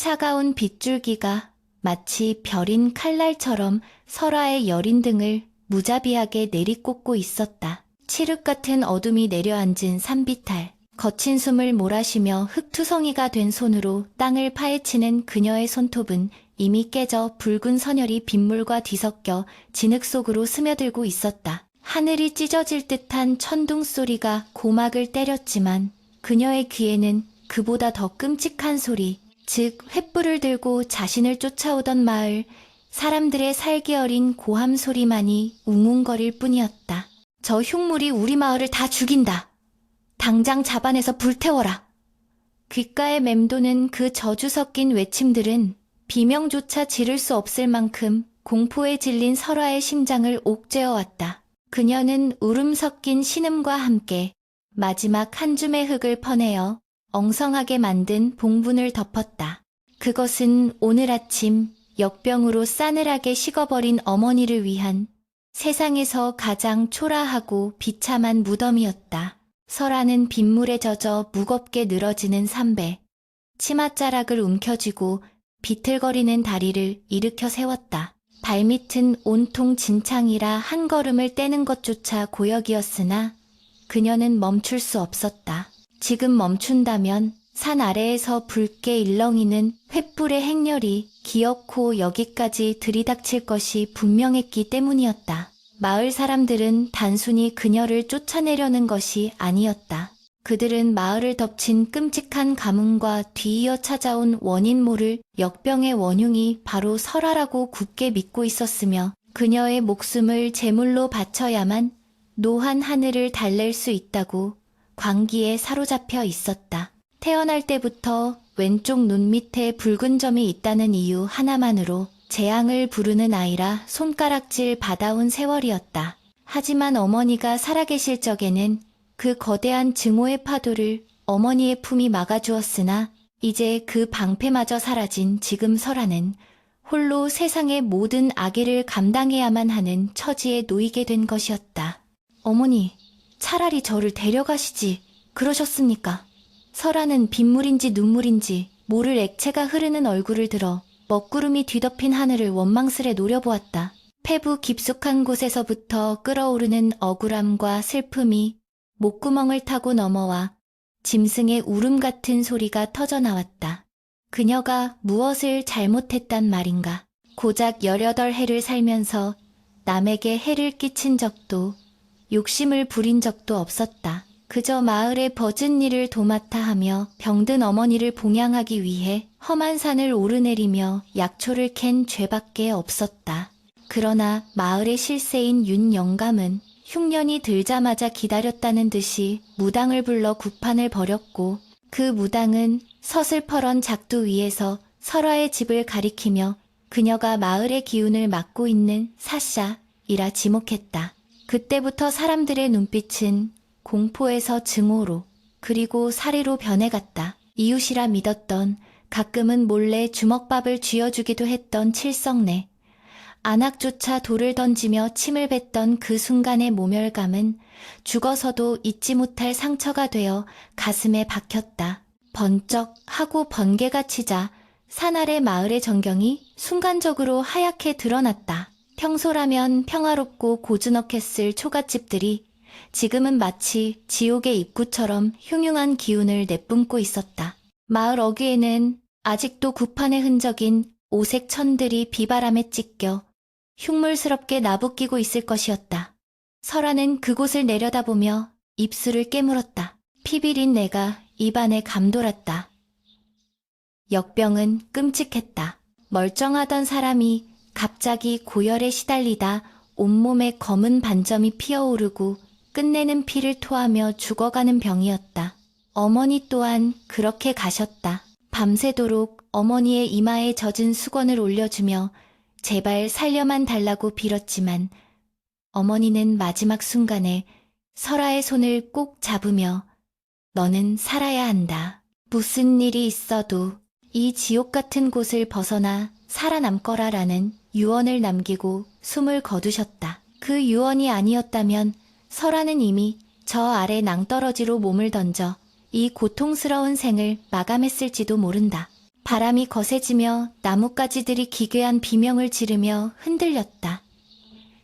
차가운 빗줄기가 마치 벼린 칼날처럼 설아의 여린 등을 무자비하게 내리꽂고 있었다. 칠흑 같은 어둠이 내려앉은 산비탈. 거친 숨을 몰아쉬며 흙투성이가 된 손으로 땅을 파헤치는 그녀의 손톱은 이미 깨져 붉은 선혈이 빗물과 뒤섞여 진흙 속으로 스며들고 있었다. 하늘이 찢어질 듯한 천둥 소리가 고막을 때렸지만 그녀의 귀에는 그보다 더 끔찍한 소리, 즉 횃불을 들고 자신을 쫓아오던 마을, 사람들의 살기 어린 고함 소리만이 웅웅거릴 뿐이었다. 저 흉물이 우리 마을을 다 죽인다. 당장 잡아내서 불태워라. 귓가에 맴도는 그 저주 섞인 외침들은 비명조차 지를 수 없을 만큼 공포에 질린 설아의 심장을 옥죄어왔다. 그녀는 울음 섞인 신음과 함께 마지막 한 줌의 흙을 퍼내어 엉성하게 만든 봉분을 덮었다. 그것은 오늘 아침 역병으로 싸늘하게 식어버린 어머니를 위한 세상에서 가장 초라하고 비참한 무덤이었다. 설아는 빗물에 젖어 무겁게 늘어지는 삼배, 치맛자락을 움켜쥐고 비틀거리는 다리를 일으켜 세웠다. 발밑은 온통 진창이라 한 걸음을 떼는 것조차 고역이었으나 그녀는 멈출 수 없었다. 지금 멈춘다면 산 아래에서 붉게 일렁이는 횃불의 행렬이 기어코 여기까지 들이닥칠 것이 분명했기 때문이었다. 마을 사람들은 단순히 그녀를 쫓아내려는 것이 아니었다. 그들은 마을을 덮친 끔찍한 가뭄과 뒤이어 찾아온 원인 모를 역병의 원흉이 바로 설아라고 굳게 믿고 있었으며 그녀의 목숨을 제물로 바쳐야만 노한 하늘을 달랠 수 있다고 광기에 사로잡혀 있었다. 태어날 때부터 왼쪽 눈 밑에 붉은 점이 있다는 이유 하나만으로 재앙을 부르는 아이라 손가락질 받아온 세월이었다. 하지만 어머니가 살아계실 적에는 그 거대한 증오의 파도를 어머니의 품이 막아주었으나 이제 그 방패마저 사라진 지금 설아는 홀로 세상의 모든 악의를 감당해야만 하는 처지에 놓이게 된 것이었다. 어머니, 차라리 저를 데려가시지 그러셨습니까? 설아는 빗물인지 눈물인지 모를 액체가 흐르는 얼굴을 들어 먹구름이 뒤덮인 하늘을 원망스레 노려보았다. 폐부 깊숙한 곳에서부터 끓어오르는 억울함과 슬픔이 목구멍을 타고 넘어와 짐승의 울음 같은 소리가 터져나왔다. 그녀가 무엇을 잘못했단 말인가? 고작 18해를 살면서 남에게 해를 끼친 적도 욕심을 부린 적도 없었다. 그저 마을의 버은 일을 도맡아 하며 병든 어머니를 봉양하기 위해 험한 산을 오르내리며 약초를 캔 죄밖에 없었다. 그러나 마을의 실세인 윤 영감은 흉년이 들자마자 기다렸다는 듯이 무당을 불러 구판을 벌였고 그 무당은 서슬퍼런 작두 위에서 설아의 집을 가리키며 그녀가 마을의 기운을 맡고 있는 사샤이라 지목했다. 그때부터 사람들의 눈빛은 공포에서 증오로 그리고 살해로 변해갔다. 이웃이라 믿었던, 가끔은 몰래 주먹밥을 쥐어주기도 했던 칠성내. 안악조차 돌을 던지며 침을 뱉던 그 순간의 모멸감은 죽어서도 잊지 못할 상처가 되어 가슴에 박혔다. 번쩍 하고 번개가 치자 산 아래 마을의 전경이 순간적으로 하얗게 드러났다. 평소라면 평화롭고 고즈넉했을 초가집들이 지금은 마치 지옥의 입구처럼 흉흉한 기운을 내뿜고 있었다. 마을 어귀에는 아직도 구판의 흔적인 오색 천들이 비바람에 찢겨 흉물스럽게 나부끼고 있을 것이었다. 설아는 그곳을 내려다보며 입술을 깨물었다. 피비린 내가 입안에 감돌았다. 역병은 끔찍했다. 멀쩡하던 사람이 갑자기 고열에 시달리다 온몸에 검은 반점이 피어오르고 끝내는 피를 토하며 죽어가는 병이었다. 어머니 또한 그렇게 가셨다. 밤새도록 어머니의 이마에 젖은 수건을 올려주며 제발 살려만 달라고 빌었지만 어머니는 마지막 순간에 설아의 손을 꼭 잡으며 너는 살아야 한다. 무슨 일이 있어도 이 지옥 같은 곳을 벗어나 살아남거라라는 유언을 남기고 숨을 거두셨다. 그 유언이 아니었다면 설아는 이미 저 아래 낭떠러지로 몸을 던져 이 고통스러운 생을 마감했을지도 모른다. 바람이 거세지며 나뭇가지들이 기괴한 비명을 지르며 흔들렸다.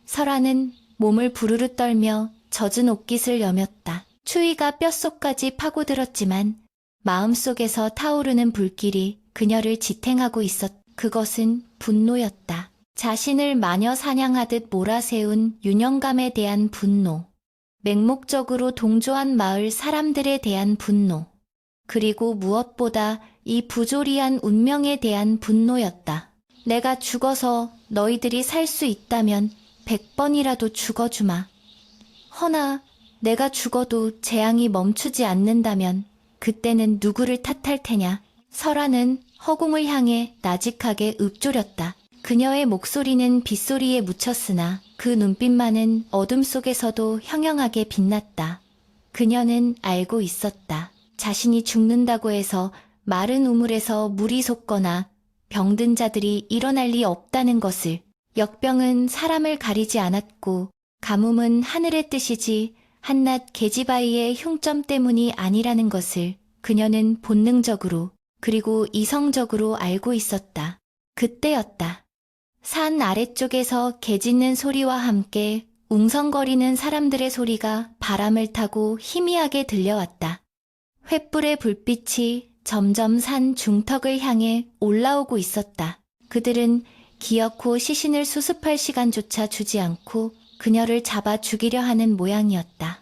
설아는 몸을 부르르 떨며 젖은 옷깃을 여몄다. 추위가 뼛속까지 파고들었지만 마음속에서 타오르는 불길이 그녀를 지탱하고 그것은 분노였다. 자신을 마녀 사냥하듯 몰아세운 유년감에 대한 분노. 맹목적으로 동조한 마을 사람들에 대한 분노. 그리고 무엇보다 이 부조리한 운명에 대한 분노였다. 내가 죽어서 너희들이 살 수 있다면 100번이라도 죽어주마. 허나 내가 죽어도 재앙이 멈추지 않는다면 그때는 누구를 탓할 테냐. 설아는 허공을 향해 나직하게 읊조렸다. 그녀의 목소리는 빗소리에 묻혔으나 그 눈빛만은 어둠 속에서도 형형하게 빛났다. 그녀는 알고 있었다. 자신이 죽는다고 해서 마른 우물에서 물이 솟거나 병든 자들이 일어날 리 없다는 것을. 역병은 사람을 가리지 않았고 가뭄은 하늘의 뜻이지 한낱 계집아이의 흉점 때문이 아니라는 것을 그녀는 본능적으로 그리고 이성적으로 알고 있었다. 그때였다. 산 아래쪽에서 개 짖는 소리와 함께 웅성거리는 사람들의 소리가 바람을 타고 희미하게 들려왔다. 횃불의 불빛이 점점 산 중턱을 향해 올라오고 있었다. 그들은 기어코 시신을 수습할 시간조차 주지 않고 그녀를 잡아 죽이려 하는 모양이었다.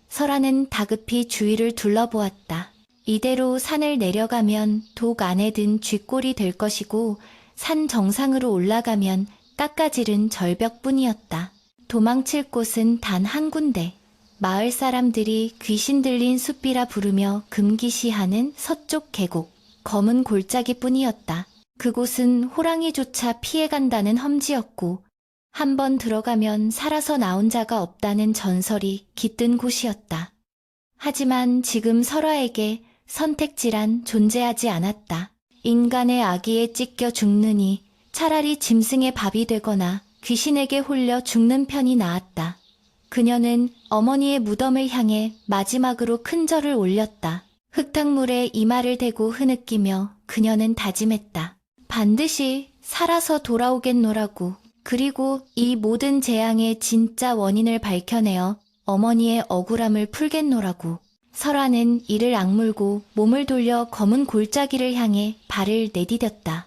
설아는 다급히 주위를 둘러보았다. 이대로 산을 내려가면 독 안에 든 쥐꼴이 될 것이고 산 정상으로 올라가면 깎아지른 절벽뿐이었다. 도망칠 곳은 단 한 군데. 마을 사람들이 귀신 들린 숲이라 부르며 금기시하는 서쪽 계곡, 검은 골짜기뿐이었다. 그곳은 호랑이조차 피해간다는 험지였고 한 번 들어가면 살아서 나온 자가 없다는 전설이 깃든 곳이었다. 하지만 지금 설아에게 선택지란 존재하지 않았다. 인간의 악의에 찢겨 죽느니 차라리 짐승의 밥이 되거나 귀신에게 홀려 죽는 편이 나았다. 그녀는 어머니의 무덤을 향해 마지막으로 큰 절을 올렸다. 흙탕물에 이마를 대고 흐느끼며 그녀는 다짐했다. 반드시 살아서 돌아오겠노라고. 그리고 이 모든 재앙의 진짜 원인을 밝혀내어 어머니의 억울함을 풀겠노라고. 설아는 이를 악물고 몸을 돌려 검은 골짜기를 향해 발을 내디뎠다.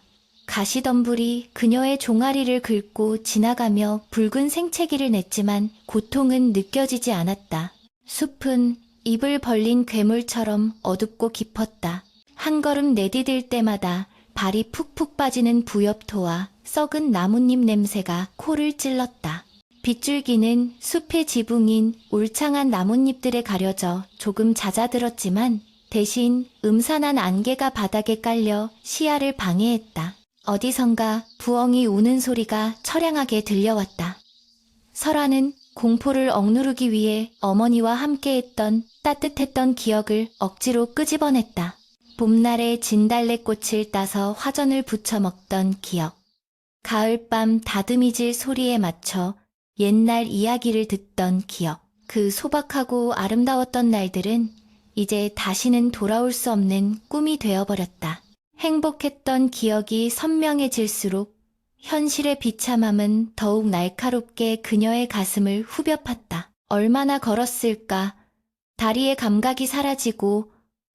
가시덤불이 그녀의 종아리를 긁고 지나가며 붉은 생채기를 냈지만 고통은 느껴지지 않았다. 숲은 입을 벌린 괴물처럼 어둡고 깊었다. 한 걸음 내디딜 때마다 발이 푹푹 빠지는 부엽토와 썩은 나뭇잎 냄새가 코를 찔렀다. 빗줄기는 숲의 지붕인 울창한 나뭇잎들에 가려져 조금 잦아들었지만 대신 음산한 안개가 바닥에 깔려 시야를 방해했다. 어디선가 부엉이 우는 소리가 처량하게 들려왔다. 설아는 공포를 억누르기 위해 어머니와 함께했던 따뜻했던 기억을 억지로 끄집어냈다. 봄날에 진달래꽃을 따서 화전을 부쳐 먹던 기억. 가을밤 다듬이질 소리에 맞춰 옛날 이야기를 듣던 기억. 그 소박하고 아름다웠던 날들은 이제 다시는 돌아올 수 없는 꿈이 되어버렸다. 행복했던 기억이 선명해질수록 현실의 비참함은 더욱 날카롭게 그녀의 가슴을 후벼 팠다. 얼마나 걸었을까. 다리의 감각이 사라지고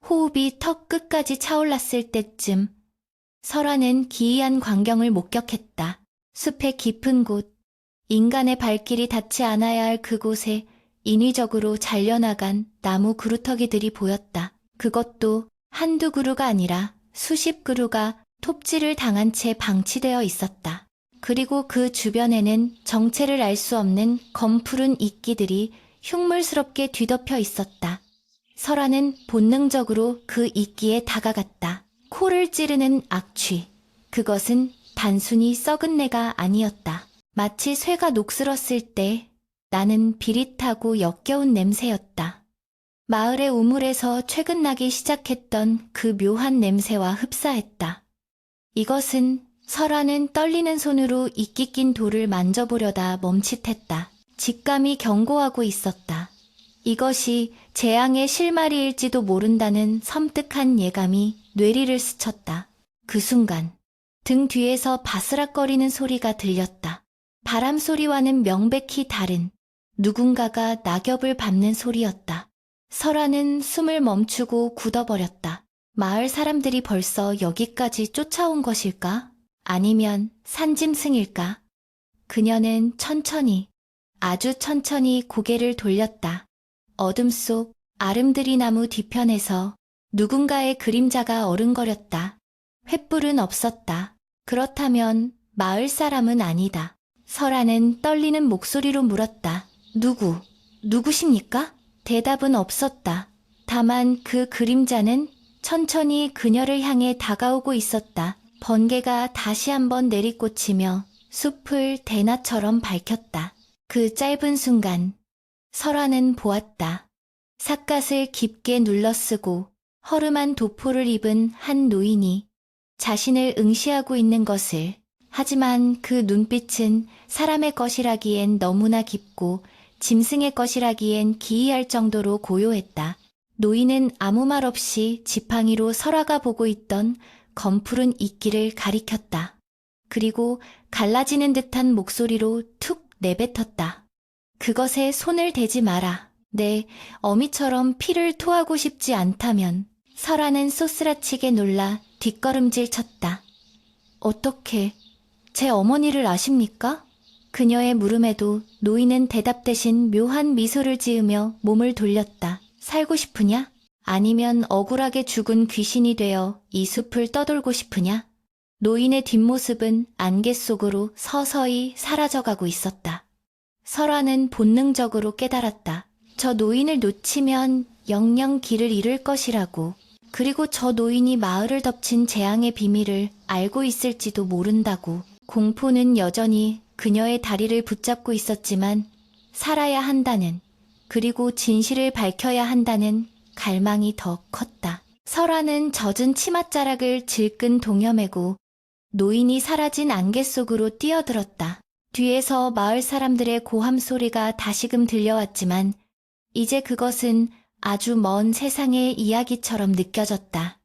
호흡이 턱 끝까지 차올랐을 때쯤 설아는 기이한 광경을 목격했다. 숲의 깊은 곳, 인간의 발길이 닿지 않아야 할 그곳에 인위적으로 잘려나간 나무 그루터기들이 보였다. 그것도 한두 그루가 아니라 수십 그루가 톱질을 당한 채 방치되어 있었다. 그리고 그 주변에는 정체를 알 수 없는 검푸른 이끼들이 흉물스럽게 뒤덮여 있었다. 설아는 본능적으로 그 이끼에 다가갔다. 코를 찌르는 악취. 그것은 단순히 썩은 내가 아니었다. 마치 쇠가 녹슬었을 때 나는 비릿하고 역겨운 냄새였다. 마을의 우물에서 최근 나기 시작했던 그 묘한 냄새와 흡사했다. 이것은 설아는 떨리는 손으로 이끼 낀 돌을 만져보려다 멈칫했다. 직감이 경고하고 있었다. 이것이 재앙의 실마리일지도 모른다는 섬뜩한 예감이 뇌리를 스쳤다. 그 순간 등 뒤에서 바스락거리는 소리가 들렸다. 바람 소리와는 명백히 다른 누군가가 낙엽을 밟는 소리였다. 설아는 숨을 멈추고 굳어버렸다. 마을 사람들이 벌써 여기까지 쫓아온 것일까? 아니면 산짐승일까? 그녀는 천천히, 아주 천천히 고개를 돌렸다. 어둠 속 아름드리 나무 뒤편에서 누군가의 그림자가 어른거렸다. 횃불은 없었다. 그렇다면 마을 사람은 아니다. 설아는 떨리는 목소리로 물었다. 누구십니까? 대답은 없었다. 다만 그 그림자는 천천히 그녀를 향해 다가오고 있었다. 번개가 다시 한번 내리꽂히며 숲을 대낮처럼 밝혔다. 그 짧은 순간 설아는 보았다. 삿갓을 깊게 눌러쓰고 허름한 도포를 입은 한 노인이 자신을 응시하고 있는 것을. 하지만 그 눈빛은 사람의 것이라기엔 너무나 깊고 짐승의 것이라기엔 기이할 정도로 고요했다. 노인은 아무 말 없이 지팡이로 설아가 보고 있던 검푸른 이끼를 가리켰다. 그리고 갈라지는 듯한 목소리로 툭 내뱉었다. 그것에 손을 대지 마라. 내 어미처럼 피를 토하고 싶지 않다면. 설아는 쏘스라치게 놀라 뒷걸음질 쳤다. 어떻게 제 어머니를 아십니까? 그녀의 물음에도 노인은 대답 대신 묘한 미소를 지으며 몸을 돌렸다. 살고 싶으냐? 아니면 억울하게 죽은 귀신이 되어 이 숲을 떠돌고 싶으냐? 노인의 뒷모습은 안개 속으로 서서히 사라져가고 있었다. 설아는 본능적으로 깨달았다. 저 노인을 놓치면 영영 길을 잃을 것이라고. 그리고 저 노인이 마을을 덮친 재앙의 비밀을 알고 있을지도 모른다고. 공포는 여전히 그녀의 다리를 붙잡고 있었지만 살아야 한다는, 그리고 진실을 밝혀야 한다는 갈망이 더 컸다. 설아는 젖은 치맛자락을 질끈 동여매고 노인이 사라진 안개 속으로 뛰어들었다. 뒤에서 마을 사람들의 고함 소리가 다시금 들려왔지만 이제 그것은 아주 먼 세상의 이야기처럼 느껴졌다.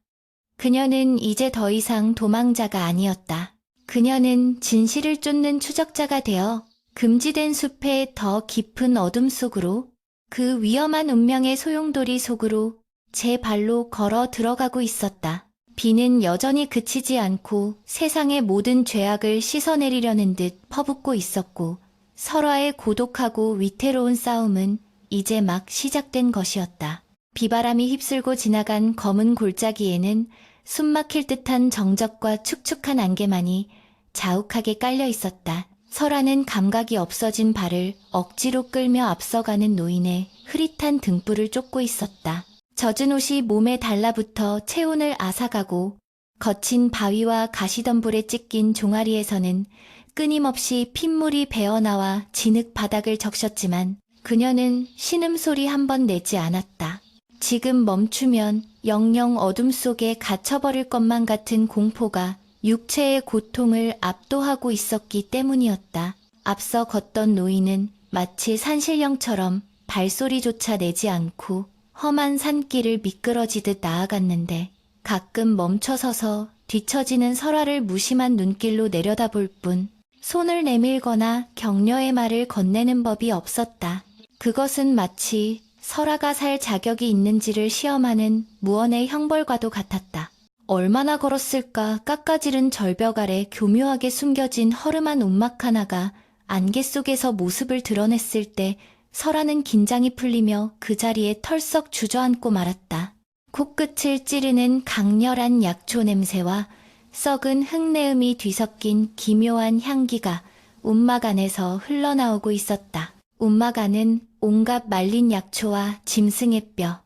그녀는 이제 더 이상 도망자가 아니었다. 그녀는 진실을 쫓는 추적자가 되어 금지된 숲의 더 깊은 어둠 속으로, 그 위험한 운명의 소용돌이 속으로 제 발로 걸어 들어가고 있었다. 비는 여전히 그치지 않고 세상의 모든 죄악을 씻어내리려는 듯 퍼붓고 있었고 설아의 고독하고 위태로운 싸움은 이제 막 시작된 것이었다. 비바람이 휩쓸고 지나간 검은 골짜기에는 숨막힐 듯한 정적과 축축한 안개만이 자욱하게 깔려 있었다. 설아는 감각이 없어진 발을 억지로 끌며 앞서가는 노인의 흐릿한 등불을 쫓고 있었다. 젖은 옷이 몸에 달라붙어 체온을 앗아가고 거친 바위와 가시덤불에 찢긴 종아리에서는 끊임없이 핏물이 배어나와 진흙 바닥을 적셨지만 그녀는 신음소리 한 번 내지 않았다. 지금 멈추면 영영 어둠 속에 갇혀버릴 것만 같은 공포가 육체의 고통을 압도하고 있었기 때문이었다. 앞서 걷던 노인은 마치 산신령처럼 발소리조차 내지 않고 험한 산길을 미끄러지듯 나아갔는데 가끔 멈춰서서 뒤처지는 설아를 무심한 눈길로 내려다볼 뿐 손을 내밀거나 격려의 말을 건네는 법이 없었다. 그것은 마치 설아가 살 자격이 있는지를 시험하는 무언의 형벌과도 같았다. 얼마나 걸었을까. 깎아지른 절벽 아래 교묘하게 숨겨진 허름한 움막 하나가 안개 속에서 모습을 드러냈을 때 설아는 긴장이 풀리며 그 자리에 털썩 주저앉고 말았다. 코끝을 찌르는 강렬한 약초 냄새와 썩은 흙내음이 뒤섞인 기묘한 향기가 움막 안에서 흘러나오고 있었다. 움막 안은 온갖 말린 약초와 짐승의 뼈,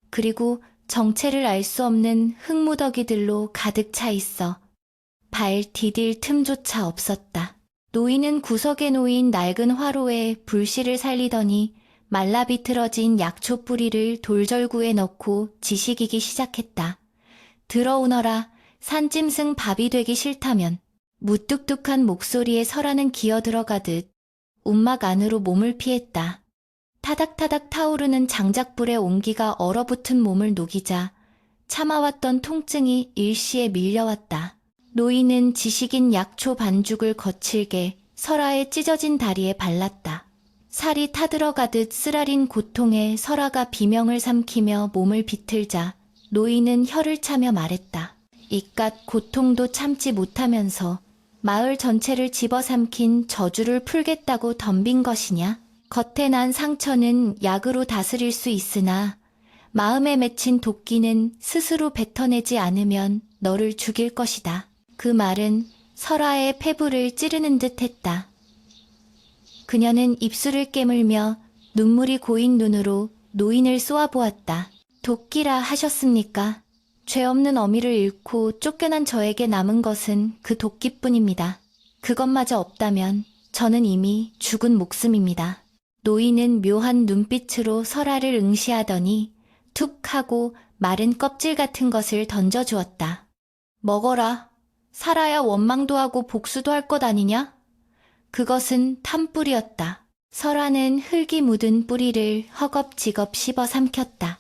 그리고 정체를 알 수 없는 흙무더기들로 가득 차 있어 발 디딜 틈조차 없었다. 노인은 구석에 놓인 낡은 화로에 불씨를 살리더니 말라 비틀어진 약초 뿌리를 돌절구에 넣고 지식이기 시작했다. 들어오너라. 산짐승 밥이 되기 싫다면. 무뚝뚝한 목소리에 설아는 기어들어가듯 움막 안으로 몸을 피했다. 타닥타닥 타오르는 장작불의 온기가 얼어붙은 몸을 녹이자 참아왔던 통증이 일시에 밀려왔다. 노인은 지식인 약초 반죽을 거칠게 설아의 찢어진 다리에 발랐다. 살이 타들어가듯 쓰라린 고통에 설아가 비명을 삼키며 몸을 비틀자 노인은 혀를 차며 말했다. 이깟 고통도 참지 못하면서 마을 전체를 집어삼킨 저주를 풀겠다고 덤빈 것이냐? 겉에 난 상처는 약으로 다스릴 수 있으나 마음에 맺힌 도끼는 스스로 뱉어내지 않으면 너를 죽일 것이다. 그 말은 설아의 폐부를 찌르는 듯 했다. 그녀는 입술을 깨물며 눈물이 고인 눈으로 노인을 쏘아보았다. 도끼라 하셨습니까? 죄 없는 어미를 잃고 쫓겨난 저에게 남은 것은 그 도끼뿐입니다. 그것마저 없다면 저는 이미 죽은 목숨입니다. 노인은 묘한 눈빛으로 설아를 응시하더니 툭 하고 마른 껍질 같은 것을 던져주었다. 먹어라. 살아야 원망도 하고 복수도 할 것 아니냐? 그것은 탐뿌리였다. 설아는 흙이 묻은 뿌리를 허겁지겁 씹어 삼켰다.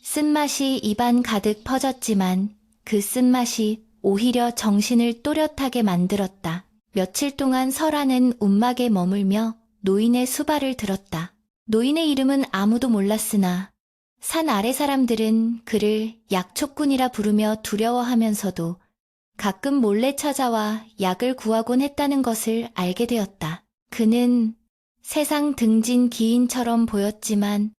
쓴맛이 입안 가득 퍼졌지만 그 쓴맛이 오히려 정신을 또렷하게 만들었다. 며칠 동안 설아는 움막에 머물며 노인의 수발을 들었다. 노인의 이름은 아무도 몰랐으나 산 아래 사람들은 그를 약초꾼이라 부르며 두려워하면서도 가끔 몰래 찾아와 약을 구하곤 했다는 것을 알게 되었다. 그는 세상 등진 기인처럼 보였지만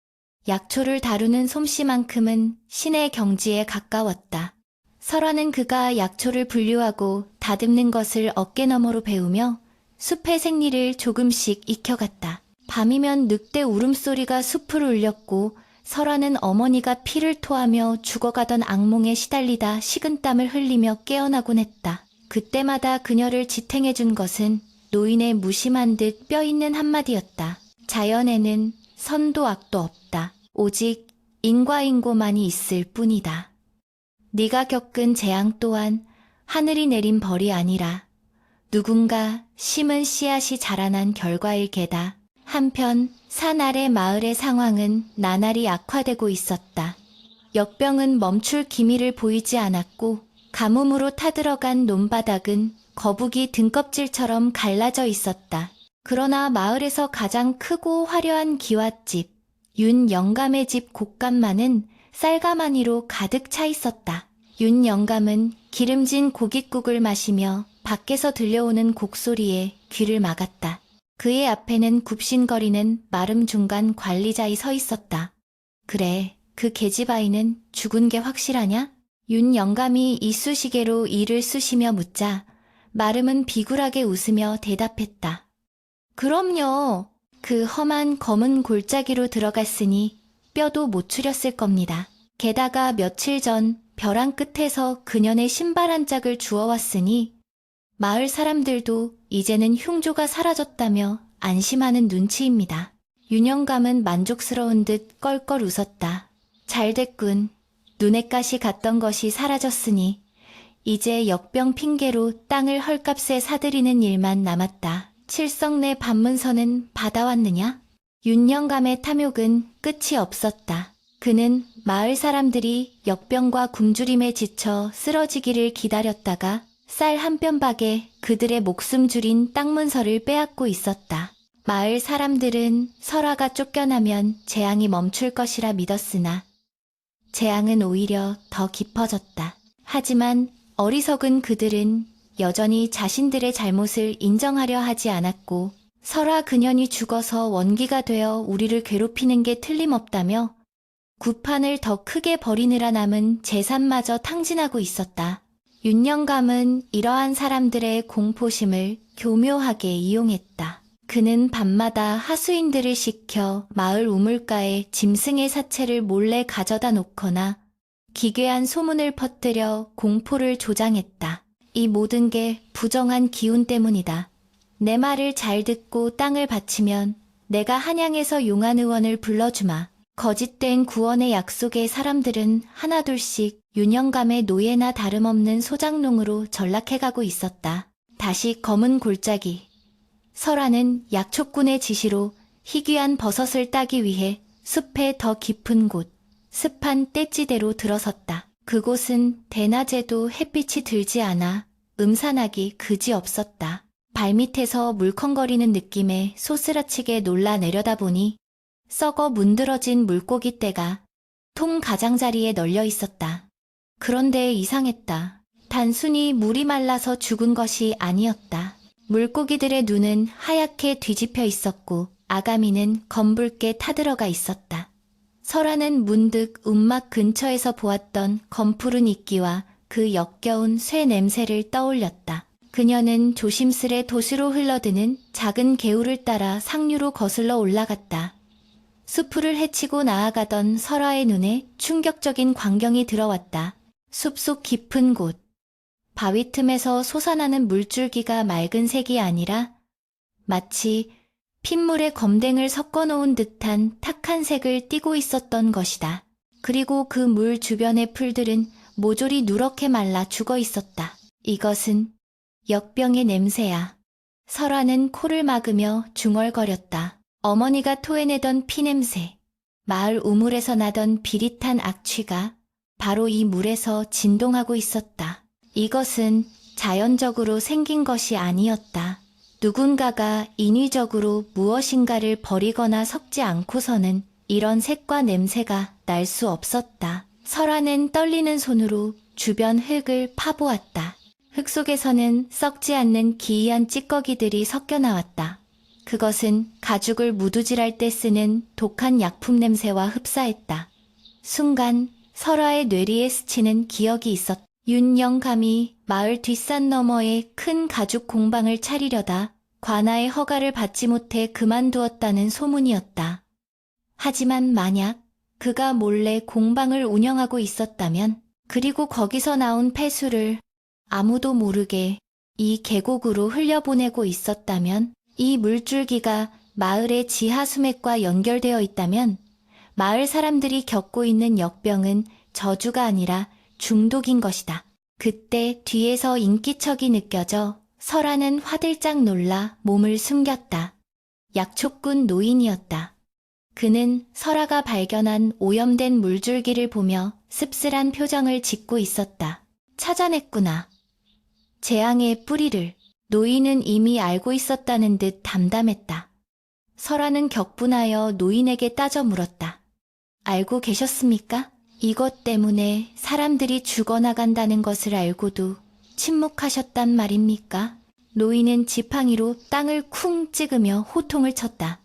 약초를 다루는 솜씨만큼은 신의 경지에 가까웠다. 설아는 그가 약초를 분류하고 다듬는 것을 어깨너머로 배우며 숲의 생리를 조금씩 익혀갔다. 밤이면 늑대 울음소리가 숲을 울렸고 설아는 어머니가 피를 토하며 죽어가던 악몽에 시달리다 식은땀을 흘리며 깨어나곤 했다. 그때마다 그녀를 지탱해준 것은 노인의 무심한 듯 뼈있는 한마디였다. 자연에는 선도 악도 없다. 오직 인과 인고만이 있을 뿐이다. 네가 겪은 재앙 또한 하늘이 내린 벌이 아니라 누군가 심은 씨앗이 자라난 결과일 게다. 한편 산 아래 마을의 상황은 나날이 악화되고 있었다. 역병은 멈출 기미를 보이지 않았고 가뭄으로 타들어간 논바닥은 거북이 등껍질처럼 갈라져 있었다. 그러나 마을에서 가장 크고 화려한 기와집, 윤 영감의 집 곳간만은 쌀가마니로 가득 차 있었다. 윤 영감은 기름진 고깃국을 마시며 밖에서 들려오는 곡소리에 귀를 막았다. 그의 앞에는 굽신거리는 마름 중간 관리자이 서 있었다. 그래, 그 계집아이는 죽은 게 확실하냐? 윤 영감이 이쑤시개로 이를 쑤시며 묻자 마름은 비굴하게 웃으며 대답했다. 그럼요. 그 험한 검은 골짜기로 들어갔으니 뼈도 못 추렸을 겁니다. 게다가 며칠 전 벼랑 끝에서 그년의 신발 한 짝을 주워왔으니 마을 사람들도 이제는 흉조가 사라졌다며 안심하는 눈치입니다. 윤영감은 만족스러운 듯 껄껄 웃었다. 잘됐군. 눈에 가시 갔던 것이 사라졌으니 이제 역병 핑계로 땅을 헐값에 사들이는 일만 남았다. 칠성내 반문서는 받아왔느냐? 윤영감의 탐욕은 끝이 없었다. 그는 마을 사람들이 역병과 굶주림에 지쳐 쓰러지기를 기다렸다가 쌀 한 뼘박에 그들의 목숨 줄인 땅 문서를 빼앗고 있었다. 마을 사람들은 설아가 쫓겨나면 재앙이 멈출 것이라 믿었으나 재앙은 오히려 더 깊어졌다. 하지만 어리석은 그들은 여전히 자신들의 잘못을 인정하려 하지 않았고 설아 그년이 죽어서 원기가 되어 우리를 괴롭히는 게 틀림없다며 구판을 더 크게 벌이느라 남은 재산마저 탕진하고 있었다. 윤영감은 이러한 사람들의 공포심을 교묘하게 이용했다. 그는 밤마다 하수인들을 시켜 마을 우물가에 짐승의 사체를 몰래 가져다 놓거나 기괴한 소문을 퍼뜨려 공포를 조장했다. 이 모든 게 부정한 기운 때문이다. 내 말을 잘 듣고 땅을 바치면 내가 한양에서 용안 의원을 불러주마. 거짓된 구원의 약속에 사람들은 하나둘씩 윤영감의 노예나 다름없는 소장농으로 전락해가고 있었다. 다시 검은 골짜기. 설아는 약초꾼의 지시로 희귀한 버섯을 따기 위해 숲의 더 깊은 곳, 습한 떼지대로 들어섰다. 그곳은 대낮에도 햇빛이 들지 않아 음산하기 그지없었다. 발밑에서 물컹거리는 느낌에 소스라치게 놀라 내려다보니 썩어 문드러진 물고기 떼가 통 가장자리에 널려 있었다. 그런데 이상했다. 단순히 물이 말라서 죽은 것이 아니었다. 물고기들의 눈은 하얗게 뒤집혀 있었고 아가미는 검붉게 타들어가 있었다. 설아는 문득 움막 근처에서 보았던 검푸른 이끼와 그 역겨운 쇠 냄새를 떠올렸다. 그녀는 조심스레 도시로 흘러드는 작은 개울을 따라 상류로 거슬러 올라갔다. 수풀을 헤치고 나아가던 설아의 눈에 충격적인 광경이 들어왔다. 숲속 깊은 곳. 바위 틈에서 솟아나는 물줄기가 맑은 색이 아니라 마치 핏물에 검댕을 섞어놓은 듯한 탁한 색을 띠고 있었던 것이다. 그리고 그 물 주변의 풀들은 모조리 누렇게 말라 죽어 있었다. 이것은 역병의 냄새야. 설아는 코를 막으며 중얼거렸다. 어머니가 토해내던 피냄새, 마을 우물에서 나던 비릿한 악취가 바로 이 물에서 진동하고 있었다. 이것은 자연적으로 생긴 것이 아니었다. 누군가가 인위적으로 무엇인가를 버리거나 섞지 않고서는 이런 색과 냄새가 날 수 없었다. 설아는 떨리는 손으로 주변 흙을 파보았다. 흙 속에서는 썩지 않는 기이한 찌꺼기들이 섞여 나왔다. 그것은 가죽을 무두질할 때 쓰는 독한 약품 냄새와 흡사했다. 순간 설아의 뇌리에 스치는 기억이 있었다. 윤영감이 마을 뒷산 너머에 큰 가죽 공방을 차리려다 관아의 허가를 받지 못해 그만두었다는 소문이었다. 하지만 만약 그가 몰래 공방을 운영하고 있었다면, 그리고 거기서 나온 폐수를 아무도 모르게 이 계곡으로 흘려보내고 있었다면, 이 물줄기가 마을의 지하 수맥과 연결되어 있다면 마을 사람들이 겪고 있는 역병은 저주가 아니라 중독인 것이다. 그때 뒤에서 인기척이 느껴져 설아는 화들짝 놀라 몸을 숨겼다. 약초꾼 노인이었다. 그는 설아가 발견한 오염된 물줄기를 보며 씁쓸한 표정을 짓고 있었다. 찾아냈구나. 재앙의 뿌리를. 노인은 이미 알고 있었다는 듯 담담했다. 설아는 격분하여 노인에게 따져 물었다. 알고 계셨습니까? 이것 때문에 사람들이 죽어나간다는 것을 알고도 침묵하셨단 말입니까? 노인은 지팡이로 땅을 쿵 찍으며 호통을 쳤다.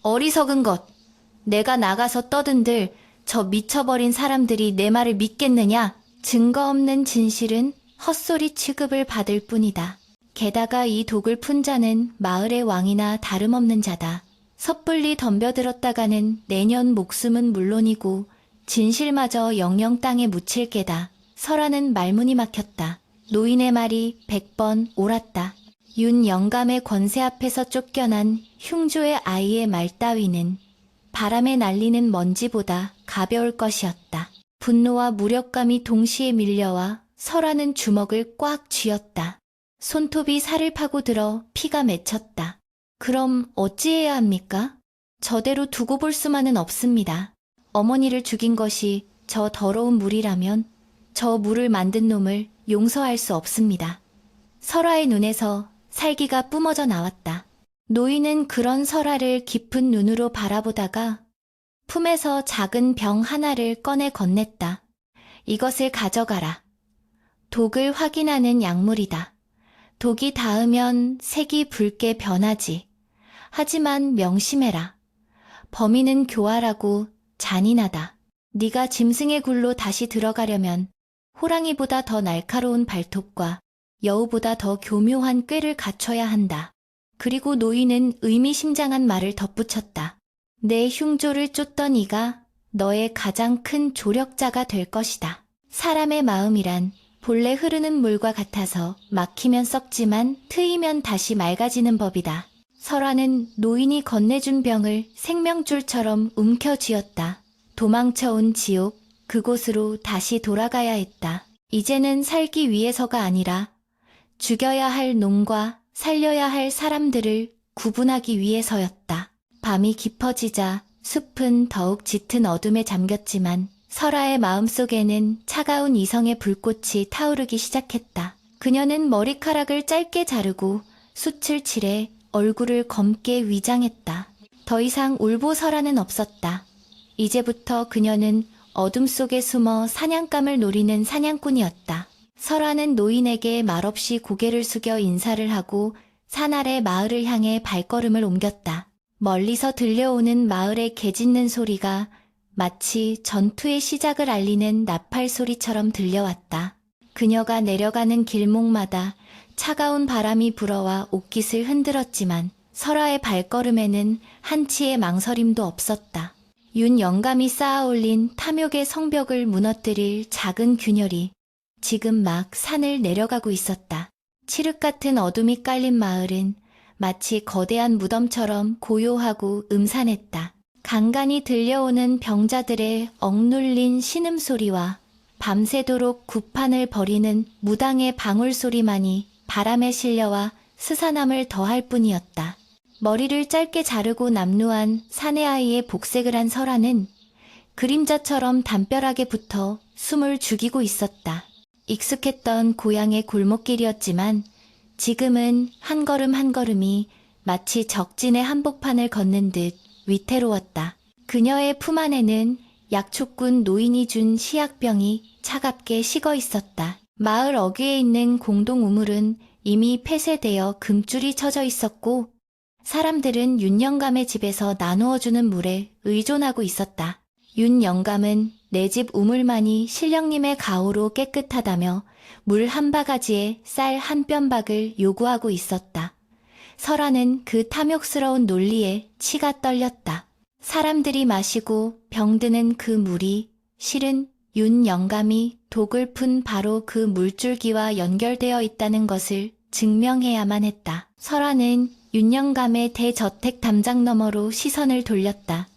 어리석은 것! 내가 나가서 떠든들 저 미쳐버린 사람들이 내 말을 믿겠느냐? 증거 없는 진실은 헛소리 취급을 받을 뿐이다. 게다가 이 독을 푼 자는 마을의 왕이나 다름없는 자다. 섣불리 덤벼들었다가는 내년 목숨은 물론이고 진실마저 영영 땅에 묻힐 게다. 설아는 말문이 막혔다. 노인의 말이 100번 옳았다. 윤 영감의 권세 앞에서 쫓겨난 흉조의 아이의 말 따위는 바람에 날리는 먼지보다 가벼울 것이었다. 분노와 무력감이 동시에 밀려와 설아는 주먹을 꽉 쥐었다. 손톱이 살을 파고들어 피가 맺혔다. 그럼 어찌해야 합니까? 저대로 두고 볼 수만은 없습니다. 어머니를 죽인 것이 저 더러운 물이라면 저 물을 만든 놈을 용서할 수 없습니다. 설아의 눈에서 살기가 뿜어져 나왔다. 노인은 그런 설아를 깊은 눈으로 바라보다가 품에서 작은 병 하나를 꺼내 건넸다. 이것을 가져가라. 독을 확인하는 약물이다. 독이 닿으면 색이 붉게 변하지. 하지만 명심해라. 범인은 교활하고 잔인하다. 네가 짐승의 굴로 다시 들어가려면 호랑이보다 더 날카로운 발톱과 여우보다 더 교묘한 꾀를 갖춰야 한다. 그리고 노인은 의미심장한 말을 덧붙였다. 내 흉조를 쫓던 이가 너의 가장 큰 조력자가 될 것이다. 사람의 마음이란 본래 흐르는 물과 같아서 막히면 썩지만 트이면 다시 맑아지는 법이다. 설아는 노인이 건네준 병을 생명줄처럼 움켜쥐었다. 도망쳐온 지옥, 그곳으로 다시 돌아가야 했다. 이제는 살기 위해서가 아니라 죽여야 할 놈과 살려야 할 사람들을 구분하기 위해서였다. 밤이 깊어지자 숲은 더욱 짙은 어둠에 잠겼지만 설아의 마음속에는 차가운 이성의 불꽃이 타오르기 시작했다. 그녀는 머리카락을 짧게 자르고 숯을 칠해 얼굴을 검게 위장했다. 더 이상 울보설화는 없었다. 이제부터 그녀는 어둠 속에 숨어 사냥감을 노리는 사냥꾼이었다. 설화는 노인에게 말없이 고개를 숙여 인사를 하고 산 아래 마을을 향해 발걸음을 옮겼다. 멀리서 들려오는 마을의 개 짖는 소리가 마치 전투의 시작을 알리는 나팔 소리처럼 들려왔다. 그녀가 내려가는 길목마다 차가운 바람이 불어와 옷깃을 흔들었지만 설화의 발걸음에는 한치의 망설임도 없었다. 윤 영감이 쌓아올린 탐욕의 성벽을 무너뜨릴 작은 균열이 지금 막 산을 내려가고 있었다. 칠흑 같은 어둠이 깔린 마을은 마치 거대한 무덤처럼 고요하고 음산했다. 간간이 들려오는 병자들의 억눌린 신음소리와 밤새도록 구판을 벌이는 무당의 방울소리만이 바람에 실려와 스산함을 더할 뿐이었다. 머리를 짧게 자르고 남루한 사내 아이의 복색을 한 설화는 그림자처럼 담벼락에 붙어 숨을 죽이고 있었다. 익숙했던 고향의 골목길이었지만 지금은 한 걸음 한 걸음이 마치 적진의 한복판을 걷는 듯 위태로웠다. 그녀의 품 안에는 약초꾼 노인이 준 시약병이 차갑게 식어 있었다. 마을 어귀에 있는 공동 우물은 이미 폐쇄되어 금줄이 쳐져 있었고 사람들은 윤 영감의 집에서 나누어주는 물에 의존하고 있었다. 윤 영감은 내 집 우물만이 신령님의 가호로 깨끗하다며 물 한 바가지에 쌀 한 뼘박을 요구하고 있었다. 설화는 그 탐욕스러운 논리에 치가 떨렸다. 사람들이 마시고 병드는 그 물이 실은 윤 영감이 독을 푼 바로 그 물줄기와 연결되어 있다는 것을 증명해야만 했다. 설화는 윤 영감의 대저택 담장 너머로 시선을 돌렸다.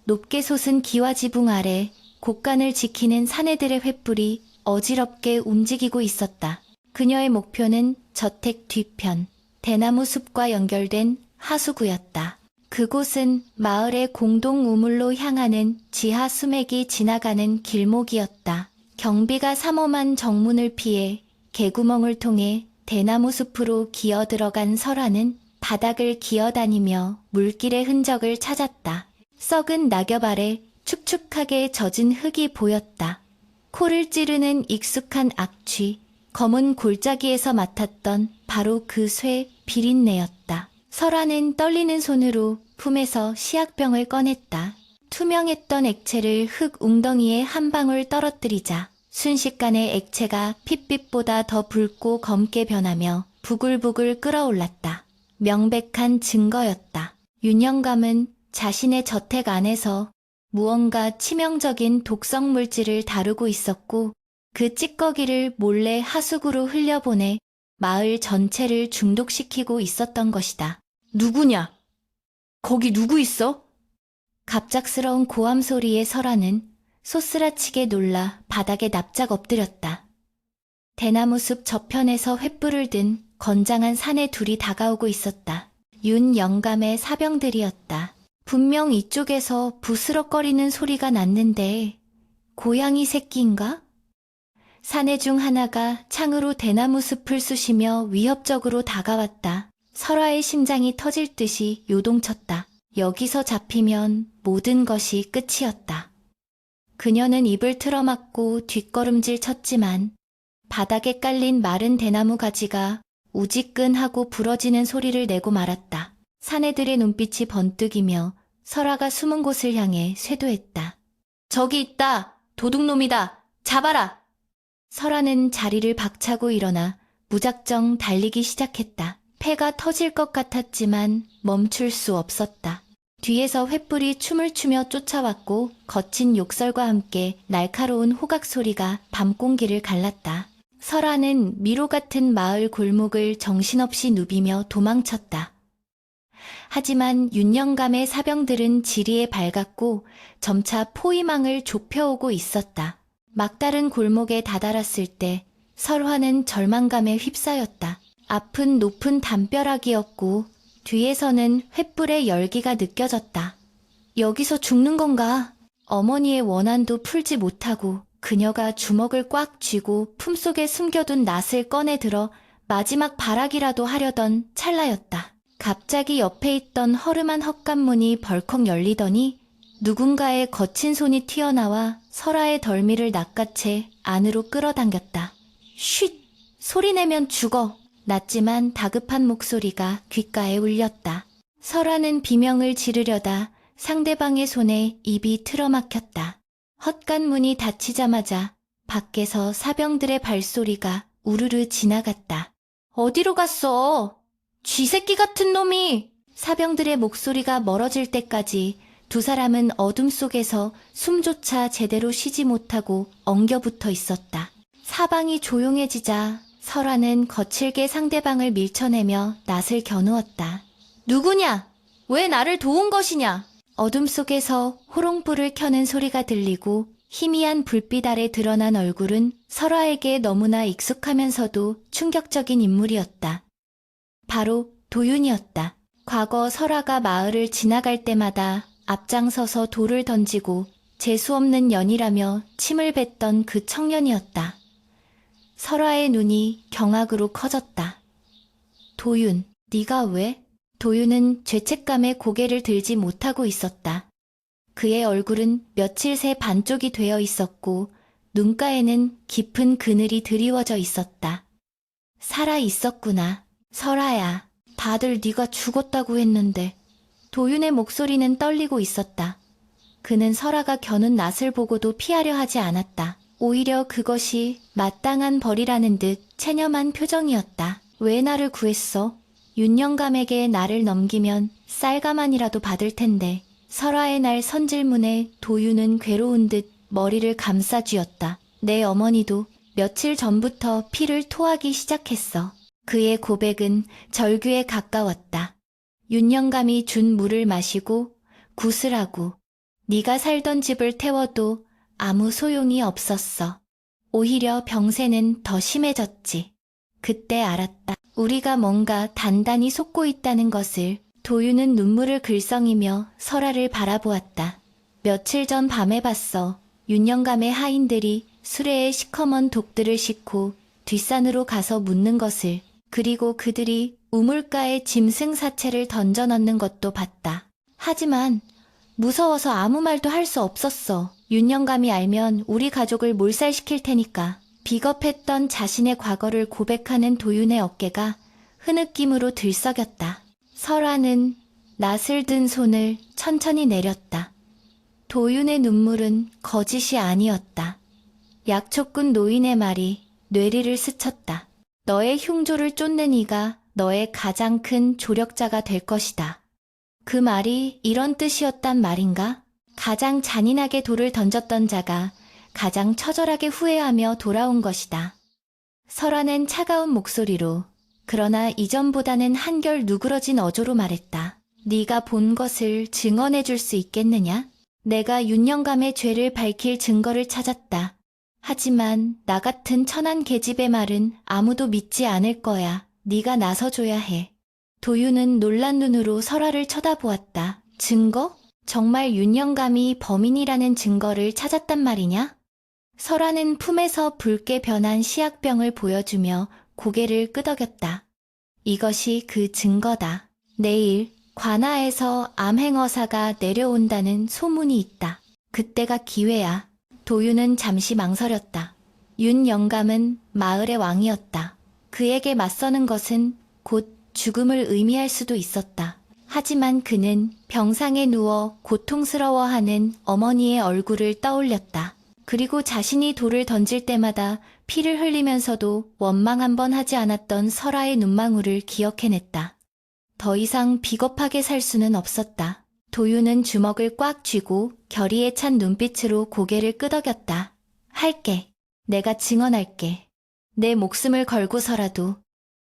높게 솟은 기와 지붕 아래 곳간을 지키는 사내들의 횃불이 어지럽게 움직이고 있었다. 그녀의 목표는 저택 뒤편, 대나무 숲과 연결된 하수구였다. 그곳은 마을의 공동 우물로 향하는 지하 수맥이 지나가는 길목이었다. 경비가 삼엄한 정문을 피해 개구멍을 통해 대나무 숲으로 기어 들어간 설화는 바닥을 기어다니며 물길의 흔적을 찾았다. 썩은 낙엽 아래 축축하게 젖은 흙이 보였다. 코를 찌르는 익숙한 악취, 검은 골짜기에서 맡았던 바로 그 쇠 비린내였다. 설화는 떨리는 손으로 품에서 시약병을 꺼냈다. 투명했던 액체를 흙 웅덩이에 한 방울 떨어뜨리자 순식간에 액체가 핏빛보다 더 붉고 검게 변하며 부글부글 끓어올랐다. 명백한 증거였다. 윤 영감은 자신의 저택 안에서 무언가 치명적인 독성 물질을 다루고 있었고 그 찌꺼기를 몰래 하수구로 흘려보내 마을 전체를 중독시키고 있었던 것이다. 누구냐? 거기 누구 있어? 갑작스러운 고함 소리에 설화는 소스라치게 놀라 바닥에 납작 엎드렸다. 대나무 숲 저편에서 횃불을 든 건장한 사내 둘이 다가오고 있었다. 윤 영감의 사병들이었다. 분명 이쪽에서 부스럭거리는 소리가 났는데 고양이 새끼인가? 사내 중 하나가 창으로 대나무 숲을 쑤시며 위협적으로 다가왔다. 설화의 심장이 터질 듯이 요동쳤다. 여기서 잡히면 모든 것이 끝이었다. 그녀는 입을 틀어막고 뒷걸음질 쳤지만 바닥에 깔린 마른 대나무 가지가 우지끈하고 부러지는 소리를 내고 말았다. 사내들의 눈빛이 번뜩이며 설화가 숨은 곳을 향해 쇄도했다. 저기 있다! 도둑놈이다! 잡아라! 설화는 자리를 박차고 일어나 무작정 달리기 시작했다. 폐가 터질 것 같았지만 멈출 수 없었다. 뒤에서 횃불이 춤을 추며 쫓아왔고 거친 욕설과 함께 날카로운 호각 소리가 밤 공기를 갈랐다. 설화는 미로 같은 마을 골목을 정신없이 누비며 도망쳤다. 하지만 윤 영감의 사병들은 지리에 밝았고 점차 포위망을 좁혀오고 있었다. 막다른 골목에 다다랐을 때 설화는 절망감에 휩싸였다. 앞은 높은 담벼락이었고 뒤에서는 횃불의 열기가 느껴졌다. 여기서 죽는 건가? 어머니의 원한도 풀지 못하고 그녀가 주먹을 꽉 쥐고 품속에 숨겨둔 낫을 꺼내 들어 마지막 발악이라도 하려던 찰나였다. 갑자기 옆에 있던 허름한 헛간문이 벌컥 열리더니 누군가의 거친 손이 튀어나와 설아의 덜미를 낚아채 안으로 끌어당겼다. 쉿! 소리내면 죽어! 낮지만 다급한 목소리가 귓가에 울렸다. 설아는 비명을 지르려다 상대방의 손에 입이 틀어막혔다. 헛간문이 닫히자마자 밖에서 사병들의 발소리가 우르르 지나갔다. 어디로 갔어? 쥐새끼 같은 놈이! 사병들의 목소리가 멀어질 때까지 두 사람은 어둠 속에서 숨조차 제대로 쉬지 못하고 엉겨붙어 있었다. 사방이 조용해지자 설아는 거칠게 상대방을 밀쳐내며 낫을 겨누었다. 누구냐? 왜 나를 도운 것이냐? 어둠 속에서 호롱불을 켜는 소리가 들리고 희미한 불빛 아래 드러난 얼굴은 설아에게 너무나 익숙하면서도 충격적인 인물이었다. 바로 도윤이었다. 과거 설아가 마을을 지나갈 때마다 앞장서서 돌을 던지고 재수없는 년이라며 침을 뱉던 그 청년이었다. 설아의 눈이 경악으로 커졌다. 도윤, 네가 왜? 도윤은 죄책감에 고개를 들지 못하고 있었다. 그의 얼굴은 며칠 새 반쪽이 되어 있었고 눈가에는 깊은 그늘이 드리워져 있었다. 살아 있었구나. 설아야, 다들 네가 죽었다고 했는데. 도윤의 목소리는 떨리고 있었다. 그는 설아가 겨눈 낫을 보고도 피하려 하지 않았다. 오히려 그것이 마땅한 벌이라는 듯 체념한 표정이었다. 왜 나를 구했어? 윤영감에게 나를 넘기면 쌀가만이라도 받을 텐데. 설아의 날 선질문에 도윤은 괴로운 듯 머리를 감싸쥐었다. 내 어머니도 며칠 전부터 피를 토하기 시작했어. 그의 고백은 절규에 가까웠다. 윤영감이 준 물을 마시고 구슬하고 네가 살던 집을 태워도 아무 소용이 없었어. 오히려 병세는 더 심해졌지. 그때 알았다. 우리가 뭔가 단단히 속고 있다는 것을. 도윤은 눈물을 글썽이며 설아를 바라보았다. 며칠 전 밤에 봤어. 윤영감의 하인들이 수레에 시커먼 독들을 싣고 뒷산으로 가서 묻는 것을. 그리고 그들이 우물가에 짐승 사체를 던져 넣는 것도 봤다. 하지만 무서워서 아무 말도 할 수 없었어. 윤영감이 알면 우리 가족을 몰살시킬 테니까. 비겁했던 자신의 과거를 고백하는 도윤의 어깨가 흐느낌으로 들썩였다. 설아는 낫을 든 손을 천천히 내렸다. 도윤의 눈물은 거짓이 아니었다. 약초꾼 노인의 말이 뇌리를 스쳤다. 너의 흉조를 쫓는 이가 너의 가장 큰 조력자가 될 것이다. 그 말이 이런 뜻이었단 말인가? 가장 잔인하게 돌을 던졌던 자가 가장 처절하게 후회하며 돌아온 것이다. 설아는 차가운 목소리로, 그러나 이전보다는 한결 누그러진 어조로 말했다. 네가 본 것을 증언해 줄 수 있겠느냐? 내가 윤영감의 죄를 밝힐 증거를 찾았다. 하지만 나 같은 천한 계집의 말은 아무도 믿지 않을 거야. 네가 나서줘야 해. 도윤은 놀란 눈으로 설아를 쳐다보았다. 증거? 정말 윤영감이 범인이라는 증거를 찾았단 말이냐? 설아는 품에서 붉게 변한 시약병을 보여주며 고개를 끄덕였다. 이것이 그 증거다. 내일 관아에서 암행어사가 내려온다는 소문이 있다. 그때가 기회야. 도윤은 잠시 망설였다. 윤 영감은 마을의 왕이었다. 그에게 맞서는 것은 곧 죽음을 의미할 수도 있었다. 하지만 그는 병상에 누워 고통스러워하는 어머니의 얼굴을 떠올렸다. 그리고 자신이 돌을 던질 때마다 피를 흘리면서도 원망 한 번 하지 않았던 설아의 눈망울을 기억해냈다. 더 이상 비겁하게 살 수는 없었다. 도윤은 주먹을 꽉 쥐고 결의에 찬 눈빛으로 고개를 끄덕였다. 할게. 내가 증언할게. 내 목숨을 걸고서라도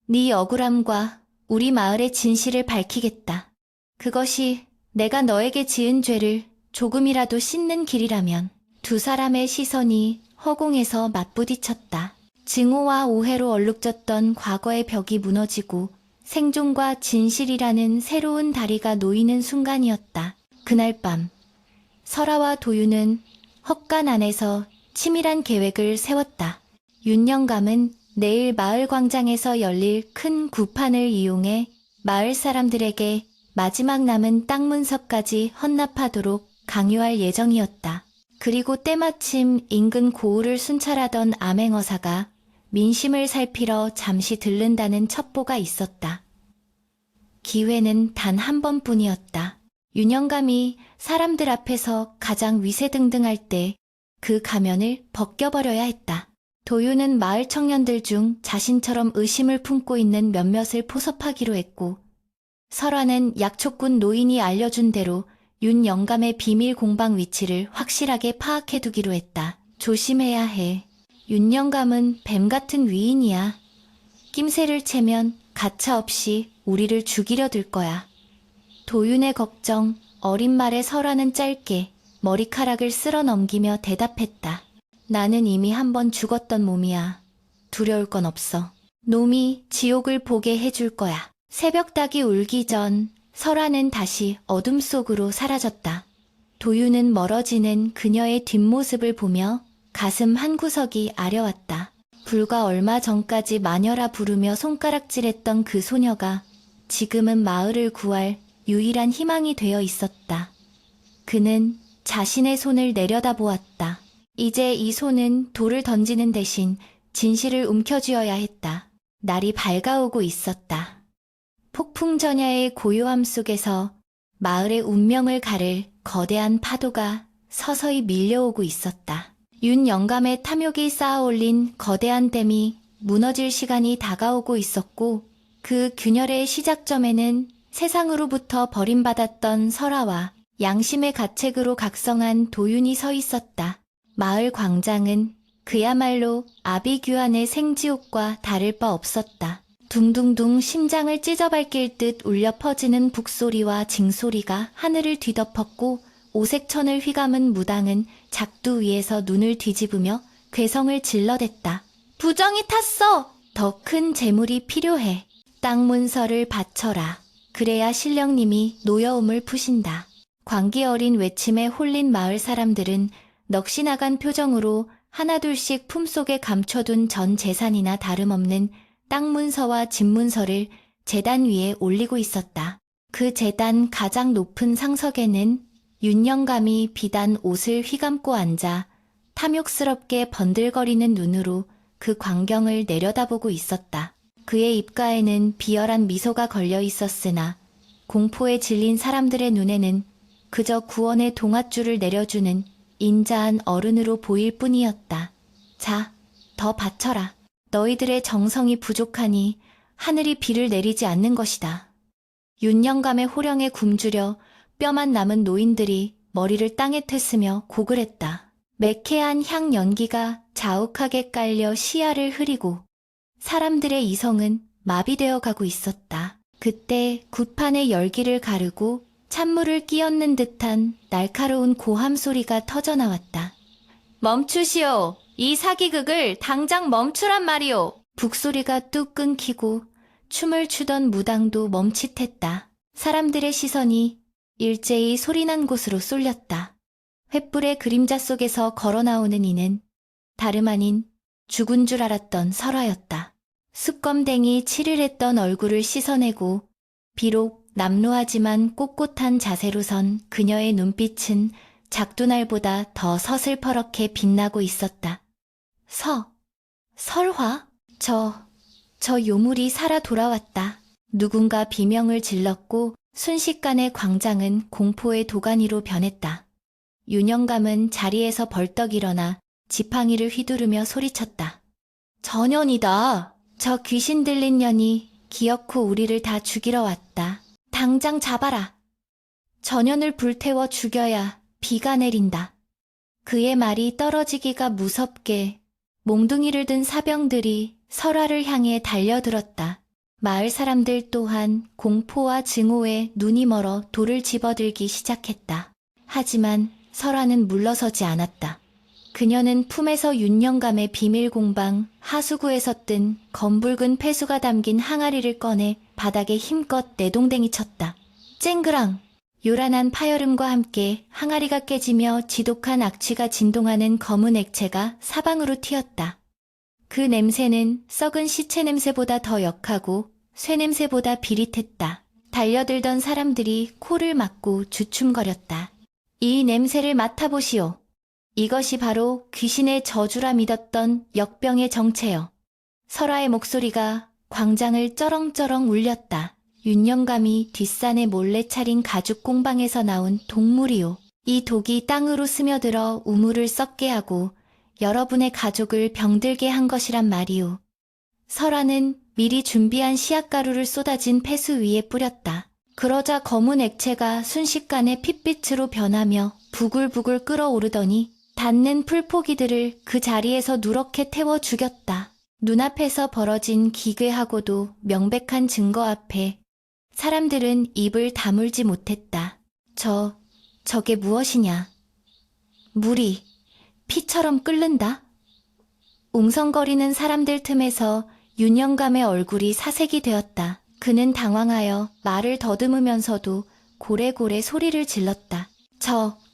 네 억울함과 우리 마을의 진실을 밝히겠다. 그것이 내가 너에게 지은 죄를 조금이라도 씻는 길이라면. 두 사람의 시선이 허공에서 맞부딪혔다. 증오와 오해로 얼룩졌던 과거의 벽이 무너지고 생존과 진실이라는 새로운 다리가 놓이는 순간이었다. 그날 밤 설아와 도윤은 헛간 안에서 치밀한 계획을 세웠다. 윤영감은 내일 마을 광장에서 열릴 큰 구판을 이용해 마을 사람들에게 마지막 남은 땅 문서까지 헌납하도록 강요할 예정이었다. 그리고 때마침 인근 고을을 순찰하던 암행어사가 민심을 살피러 잠시 들른다는 첩보가 있었다. 기회는 단 한 번뿐이었다. 윤영감이 사람들 앞에서 가장 위세등등할 때 그 가면을 벗겨버려야 했다. 도윤은 마을 청년들 중 자신처럼 의심을 품고 있는 몇몇을 포섭하기로 했고, 설화는 약초꾼 노인이 알려준 대로 윤 영감의 비밀 공방 위치를 확실하게 파악해두기로 했다. 조심해야 해. 윤 영감은 뱀 같은 위인이야. 낌새를 채면 가차없이 우리를 죽이려 들 거야. 도윤의 걱정, 어린 말에 설화는 짧게 머리카락을 쓸어 넘기며 대답했다. 나는 이미 한 번 죽었던 몸이야. 두려울 건 없어. 놈이 지옥을 보게 해줄 거야. 새벽닭이 울기 전 설화는 다시 어둠 속으로 사라졌다. 도윤은 멀어지는 그녀의 뒷모습을 보며 가슴 한구석이 아려왔다. 불과 얼마 전까지 마녀라 부르며 손가락질했던 그 소녀가 지금은 마을을 구할 유일한 희망이 되어 있었다. 그는 자신의 손을 내려다보았다. 이제 이 손은 돌을 던지는 대신 진실을 움켜쥐어야 했다. 날이 밝아오고 있었다. 폭풍전야의 고요함 속에서 마을의 운명을 가를 거대한 파도가 서서히 밀려오고 있었다. 윤 영감의 탐욕이 쌓아올린 거대한 댐이 무너질 시간이 다가오고 있었고, 그 균열의 시작점에는 세상으로부터 버림받았던 설화와 양심의 가책으로 각성한 도윤이 서 있었다. 마을 광장은 그야말로 아비규환의 생지옥과 다를 바 없었다. 둥둥둥 심장을 찢어밟힐 듯 울려 퍼지는 북소리와 징소리가 하늘을 뒤덮었고, 오색천을 휘감은 무당은 작두 위에서 눈을 뒤집으며 괴성을 질러댔다. 부정이 탔어! 더 큰 재물이 필요해. 땅 문서를 바쳐라. 그래야 신령님이 노여움을 푸신다. 광기 어린 외침에 홀린 마을 사람들은 넋이 나간 표정으로 하나둘씩 품속에 감춰둔 전 재산이나 다름없는 땅 문서와 집 문서를 제단 위에 올리고 있었다. 그 제단 가장 높은 상석에는 윤영감이 비단 옷을 휘감고 앉아 탐욕스럽게 번들거리는 눈으로 그 광경을 내려다보고 있었다. 그의 입가에는 비열한 미소가 걸려 있었으나 공포에 질린 사람들의 눈에는 그저 구원의 동아줄을 내려주는 인자한 어른으로 보일 뿐이었다. 자, 더 바쳐라. 너희들의 정성이 부족하니 하늘이 비를 내리지 않는 것이다. 윤영감의 호령에 굶주려 뼈만 남은 노인들이 머리를 땅에 텄으며 고글했다. 매캐한 향 연기가 자욱하게 깔려 시야를 흐리고 사람들의 이성은 마비되어 가고 있었다. 그때 굿판의 열기를 가르고 찬물을 끼얹는 듯한 날카로운 고함 소리가 터져나왔다. 멈추시오! 이 사기극을 당장 멈추란 말이오! 북소리가 뚝 끊기고 춤을 추던 무당도 멈칫했다. 사람들의 시선이 일제히 소리난 곳으로 쏠렸다. 횃불의 그림자 속에서 걸어나오는 이는 다름 아닌 죽은 줄 알았던 설화였다. 숯검댕이 칠을 얼굴을 씻어내고 비록 남루하지만 꼿꼿한 자세로 선 그녀의 눈빛은 작두날보다 더 서슬퍼렇게 빛나고 있었다. 설화? 저 요물이 살아 돌아왔다. 누군가 비명을 질렀고 순식간에 광장은 공포의 도가니로 변했다. 윤영감은 자리에서 벌떡 일어나 지팡이를 휘두르며 소리쳤다. 전현이다. 저 귀신 들린 년이 기어코 우리를 다 죽이러 왔다. 당장 잡아라. 전현을 불태워 죽여야 비가 내린다. 그의 말이 떨어지기가 무섭게 몽둥이를 든 사병들이 설화를 향해 달려들었다. 마을 사람들 또한 공포와 증오에 눈이 멀어 돌을 집어들기 시작했다. 하지만 설화는 물러서지 않았다. 그녀는 품에서 윤영감의 비밀 공방 하수구에서 뜬 검붉은 폐수가 담긴 항아리를 꺼내 바닥에 힘껏 내동댕이 쳤다. 쨍그랑! 요란한 파열음과 함께 항아리가 깨지며 지독한 악취가 진동하는 검은 액체가 사방으로 튀었다. 그 냄새는 썩은 시체 냄새보다 더 역하고 쇠 냄새보다 비릿했다. 달려들던 사람들이 코를 막고 주춤거렸다. 이 냄새를 맡아보시오. 이것이 바로 귀신의 저주라 믿었던 역병의 정체여. 설아의 목소리가 광장을 쩌렁쩌렁 울렸다. 윤영감이 뒷산에 몰래 차린 가죽 공방에서 나온 독물이요. 이 독이 땅으로 스며들어 우물을 썩게 하고 여러분의 가족을 병들게 한 것이란 말이오. 설아는 미리 준비한 씨앗가루를 쏟아진 폐수 위에 뿌렸다. 그러자 검은 액체가 순식간에 핏빛으로 변하며 부글부글 끓어오르더니 닿는 풀포기들을 그 자리에서 누렇게 태워 죽였다. 눈앞에서 벌어진 기괴하고도 명백한 증거 앞에 사람들은 입을 다물지 못했다. 저게 무엇이냐? 물이 피처럼 끓는다? 웅성거리는 사람들 틈에서 윤영감의 얼굴이 사색이 되었다. 그는 당황하여 말을 더듬으면서도 고래고래 소리를 질렀다.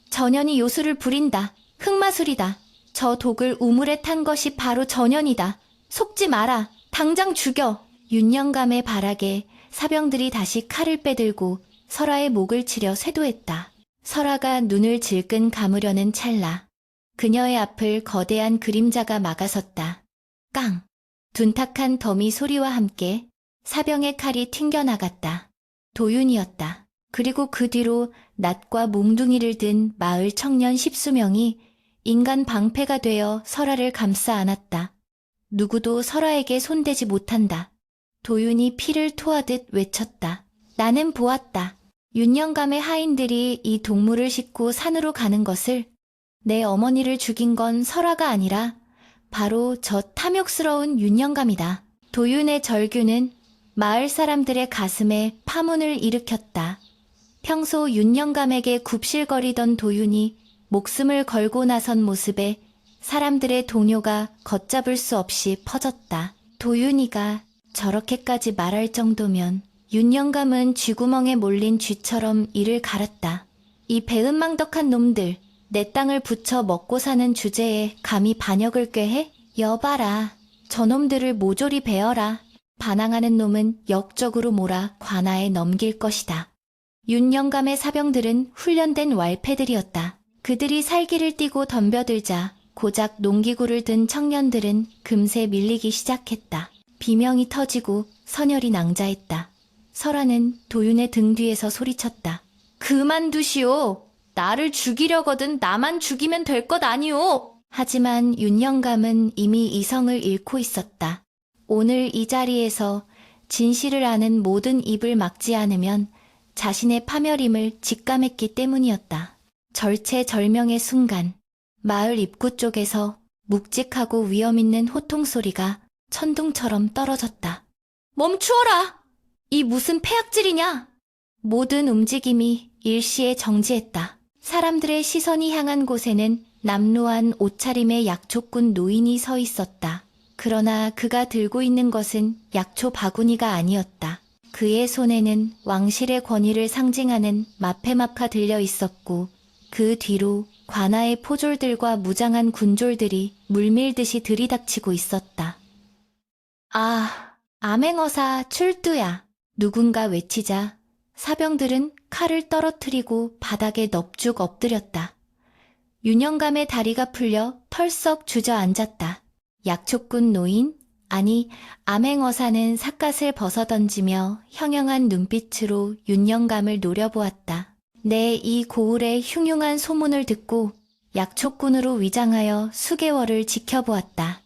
전현이 요술을 부린다. 흑마술이다. 저 독을 우물에 탄 것이 바로 전현이다. 속지 마라. 당장 죽여. 윤영감의 발악에 사병들이 다시 칼을 빼들고 설아의 목을 치려 쇄도했다. 설아가 눈을 질끈 감으려는 찰나 그녀의 앞을 거대한 그림자가 막아섰다. 깡! 둔탁한 더미 소리와 함께 사병의 칼이 튕겨나갔다. 도윤이었다. 그리고 그 뒤로 낫과 몽둥이를 든 마을 청년 10수명이 인간 방패가 되어 설아를 감싸 안았다. 누구도 설아에게 손대지 못한다. 도윤이 피를 토하듯 외쳤다. 나는 보았다. 윤영감의 하인들이 이 동물을 싣고 산으로 가는 것을. 내 어머니를 죽인 건 설아가 아니라 바로 저 탐욕스러운 윤영감이다. 도윤의 절규는 마을 사람들의 가슴에 파문을 일으켰다. 평소 윤영감에게 굽실거리던 도윤이 목숨을 걸고 나선 모습에 사람들의 동요가 걷잡을 수 없이 퍼졌다. 도윤이가 저렇게까지 말할 정도면 윤영감은 쥐구멍에 몰린 쥐처럼 이를 갈았다. 이 배은망덕한 놈들, 내 땅을 부쳐 먹고 사는 주제에 감히 반역을 꾀해? 여봐라. 저놈들을 모조리 베어라. 반항하는 놈은 역적으로 몰아 관아에 넘길 것이다. 윤영감의 사병들은 훈련된 왈패들이었다. 그들이 살기를 띠고 덤벼들자 고작 농기구를 든 청년들은 금세 밀리기 시작했다. 비명이 터지고 선열이 낭자했다. 설아는 도윤의 등 뒤에서 소리쳤다. 그만두시오. 나를 죽이려거든 나만 죽이면 될 것 아니오. 하지만 윤영감은 이미 이성을 잃고 있었다. 오늘 이 자리에서 진실을 아는 모든 입을 막지 않으면 자신의 파멸임을 직감했기 때문이었다. 절체절명의 순간 마을 입구 쪽에서 묵직하고 위험있는 호통소리가 천둥처럼 떨어졌다. 멈추어라! 이 무슨 폐악질이냐? 모든 움직임이 일시에 정지했다. 사람들의 시선이 향한 곳에는 남루한 옷차림의 약초꾼 노인이 서 있었다. 그러나 그가 들고 있는 것은 약초 바구니가 아니었다. 그의 손에는 왕실의 권위를 상징하는 마페마카 들려 있었고 그 뒤로 관아의 포졸들과 무장한 군졸들이 물밀듯이 들이닥치고 있었다. 아, 암행어사 출두야. 누군가 외치자 사병들은 칼을 떨어뜨리고 바닥에 넙죽 엎드렸다. 윤영감의 다리가 풀려 털썩 주저앉았다. 약초꾼 노인, 아니 암행어사는 삿갓을 벗어던지며 형형한 눈빛으로 윤영감을 노려보았다. 내 이 고을의 흉흉한 소문을 듣고 약초꾼으로 위장하여 수개월을 지켜보았다.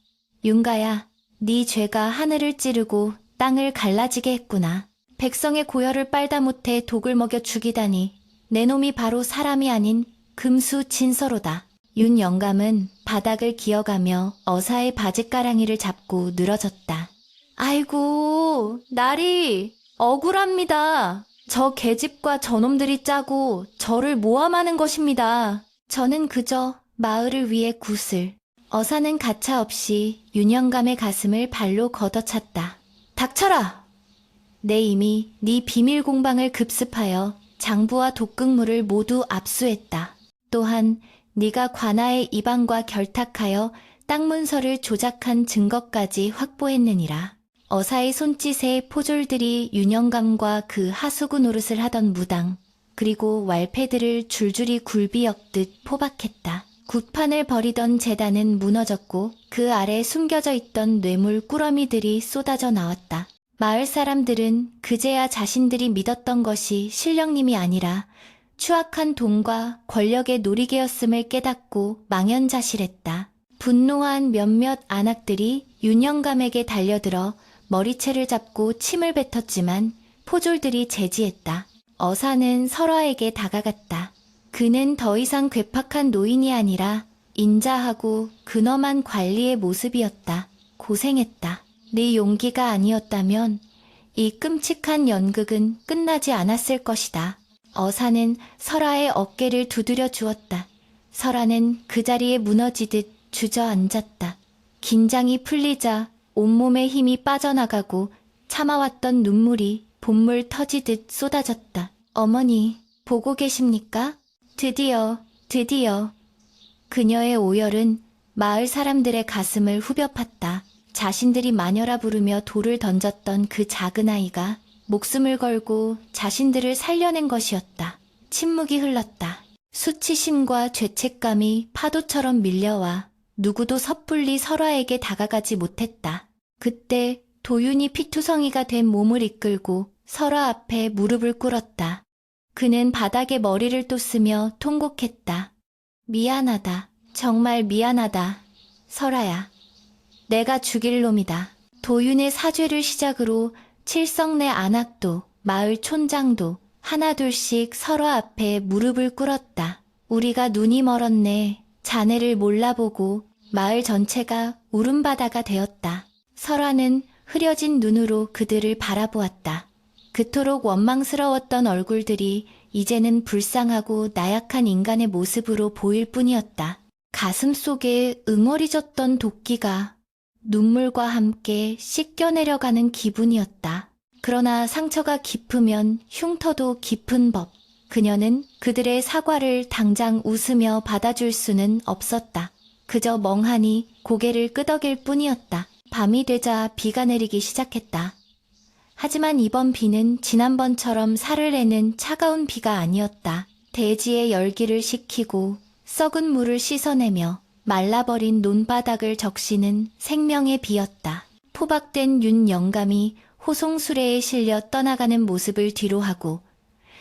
윤가야, 네 죄가 하늘을 찌르고 땅을 갈라지게 했구나. 백성의 고열을 빨다 못해 독을 먹여 죽이다니 내 놈이 바로 사람이 아닌 금수 진서로다. 윤 영감은 바닥을 기어가며 어사의 바짓가랑이를 잡고 늘어졌다. 아이고, 날이 억울합니다. 저 계집과 저놈들이 짜고 저를 모함하는 것입니다. 저는 그저 마을을 위해 굿을. 어사는 가차없이 윤 영감의 가슴을 발로 걷어찼다. 닥쳐라! 내 이미 네 비밀 공방을 급습하여 장부와 독극물을 모두 압수했다. 또한 네가 관아의 이방과 결탁하여 땅 문서를 조작한 증거까지 확보했느니라. 어사의 손짓에 포졸들이 윤영감과 그 하수구 노릇을 하던 무당, 그리고 왈패들을 줄줄이 굴비엮듯 포박했다. 굿판을 벌이던 제단은 무너졌고 그 아래 숨겨져 있던 뇌물 꾸러미들이 쏟아져 나왔다. 마을 사람들은 그제야 자신들이 믿었던 것이 신령님이 아니라 추악한 돈과 권력의 놀이개였음을 깨닫고 망연자실했다. 분노한 몇몇 안악들이 윤영감에게 달려들어 머리채를 잡고 침을 뱉었지만 포졸들이 제지했다. 어사는 설화에게 다가갔다. 그는 더 이상 괴팍한 노인이 아니라 인자하고 근엄한 관리의 모습이었다. 고생했다. 네 용기가 아니었다면 이 끔찍한 연극은 끝나지 않았을 것이다. 어사는 설화의 어깨를 두드려 주었다. 설화는 그 자리에 무너지듯 주저앉았다. 긴장이 풀리자 온몸에 힘이 빠져나가고 참아왔던 눈물이 봇물 터지듯 쏟아졌다. 어머니, 보고 계십니까? 드디어. 그녀의 오열은 마을 사람들의 가슴을 후벼 팠다. 자신들이 마녀라 부르며 돌을 던졌던 그 작은 아이가 목숨을 걸고 자신들을 살려낸 것이었다. 침묵이 흘렀다. 수치심과 죄책감이 파도처럼 밀려와 누구도 섣불리 설화에게 다가가지 못했다. 그때 도윤이 피투성이가 된 몸을 이끌고 설화 앞에 무릎을 꿇었다. 그는 바닥에 머리를 돋으며 통곡했다. 미안하다. 정말 미안하다. 설화야. 내가 죽일 놈이다. 도윤의 사죄를 시작으로 칠성내 안악도 마을 촌장도 하나둘씩 설화 앞에 무릎을 꿇었다. 우리가 눈이 멀었네. 자네를 몰라보고 마을 전체가 울음바다가 되었다. 설화는 흐려진 눈으로 그들을 바라보았다. 그토록 원망스러웠던 얼굴들이 이제는 불쌍하고 나약한 인간의 모습으로 보일 뿐이었다. 가슴 속에 응어리졌던 도끼가 눈물과 함께 씻겨내려가는 기분이었다. 그러나 상처가 깊으면 흉터도 깊은 법. 그녀는 그들의 사과를 당장 웃으며 받아줄 수는 없었다. 그저 멍하니 고개를 끄덕일 뿐이었다. 밤이 되자 비가 내리기 시작했다. 하지만 이번 비는 지난번처럼 살을 내는 차가운 비가 아니었다. 대지의 열기를 식히고 썩은 물을 씻어내며 말라버린 논바닥을 적시는 생명의 비였다. 포박된 윤 영감이 호송수레에 실려 떠나가는 모습을 뒤로하고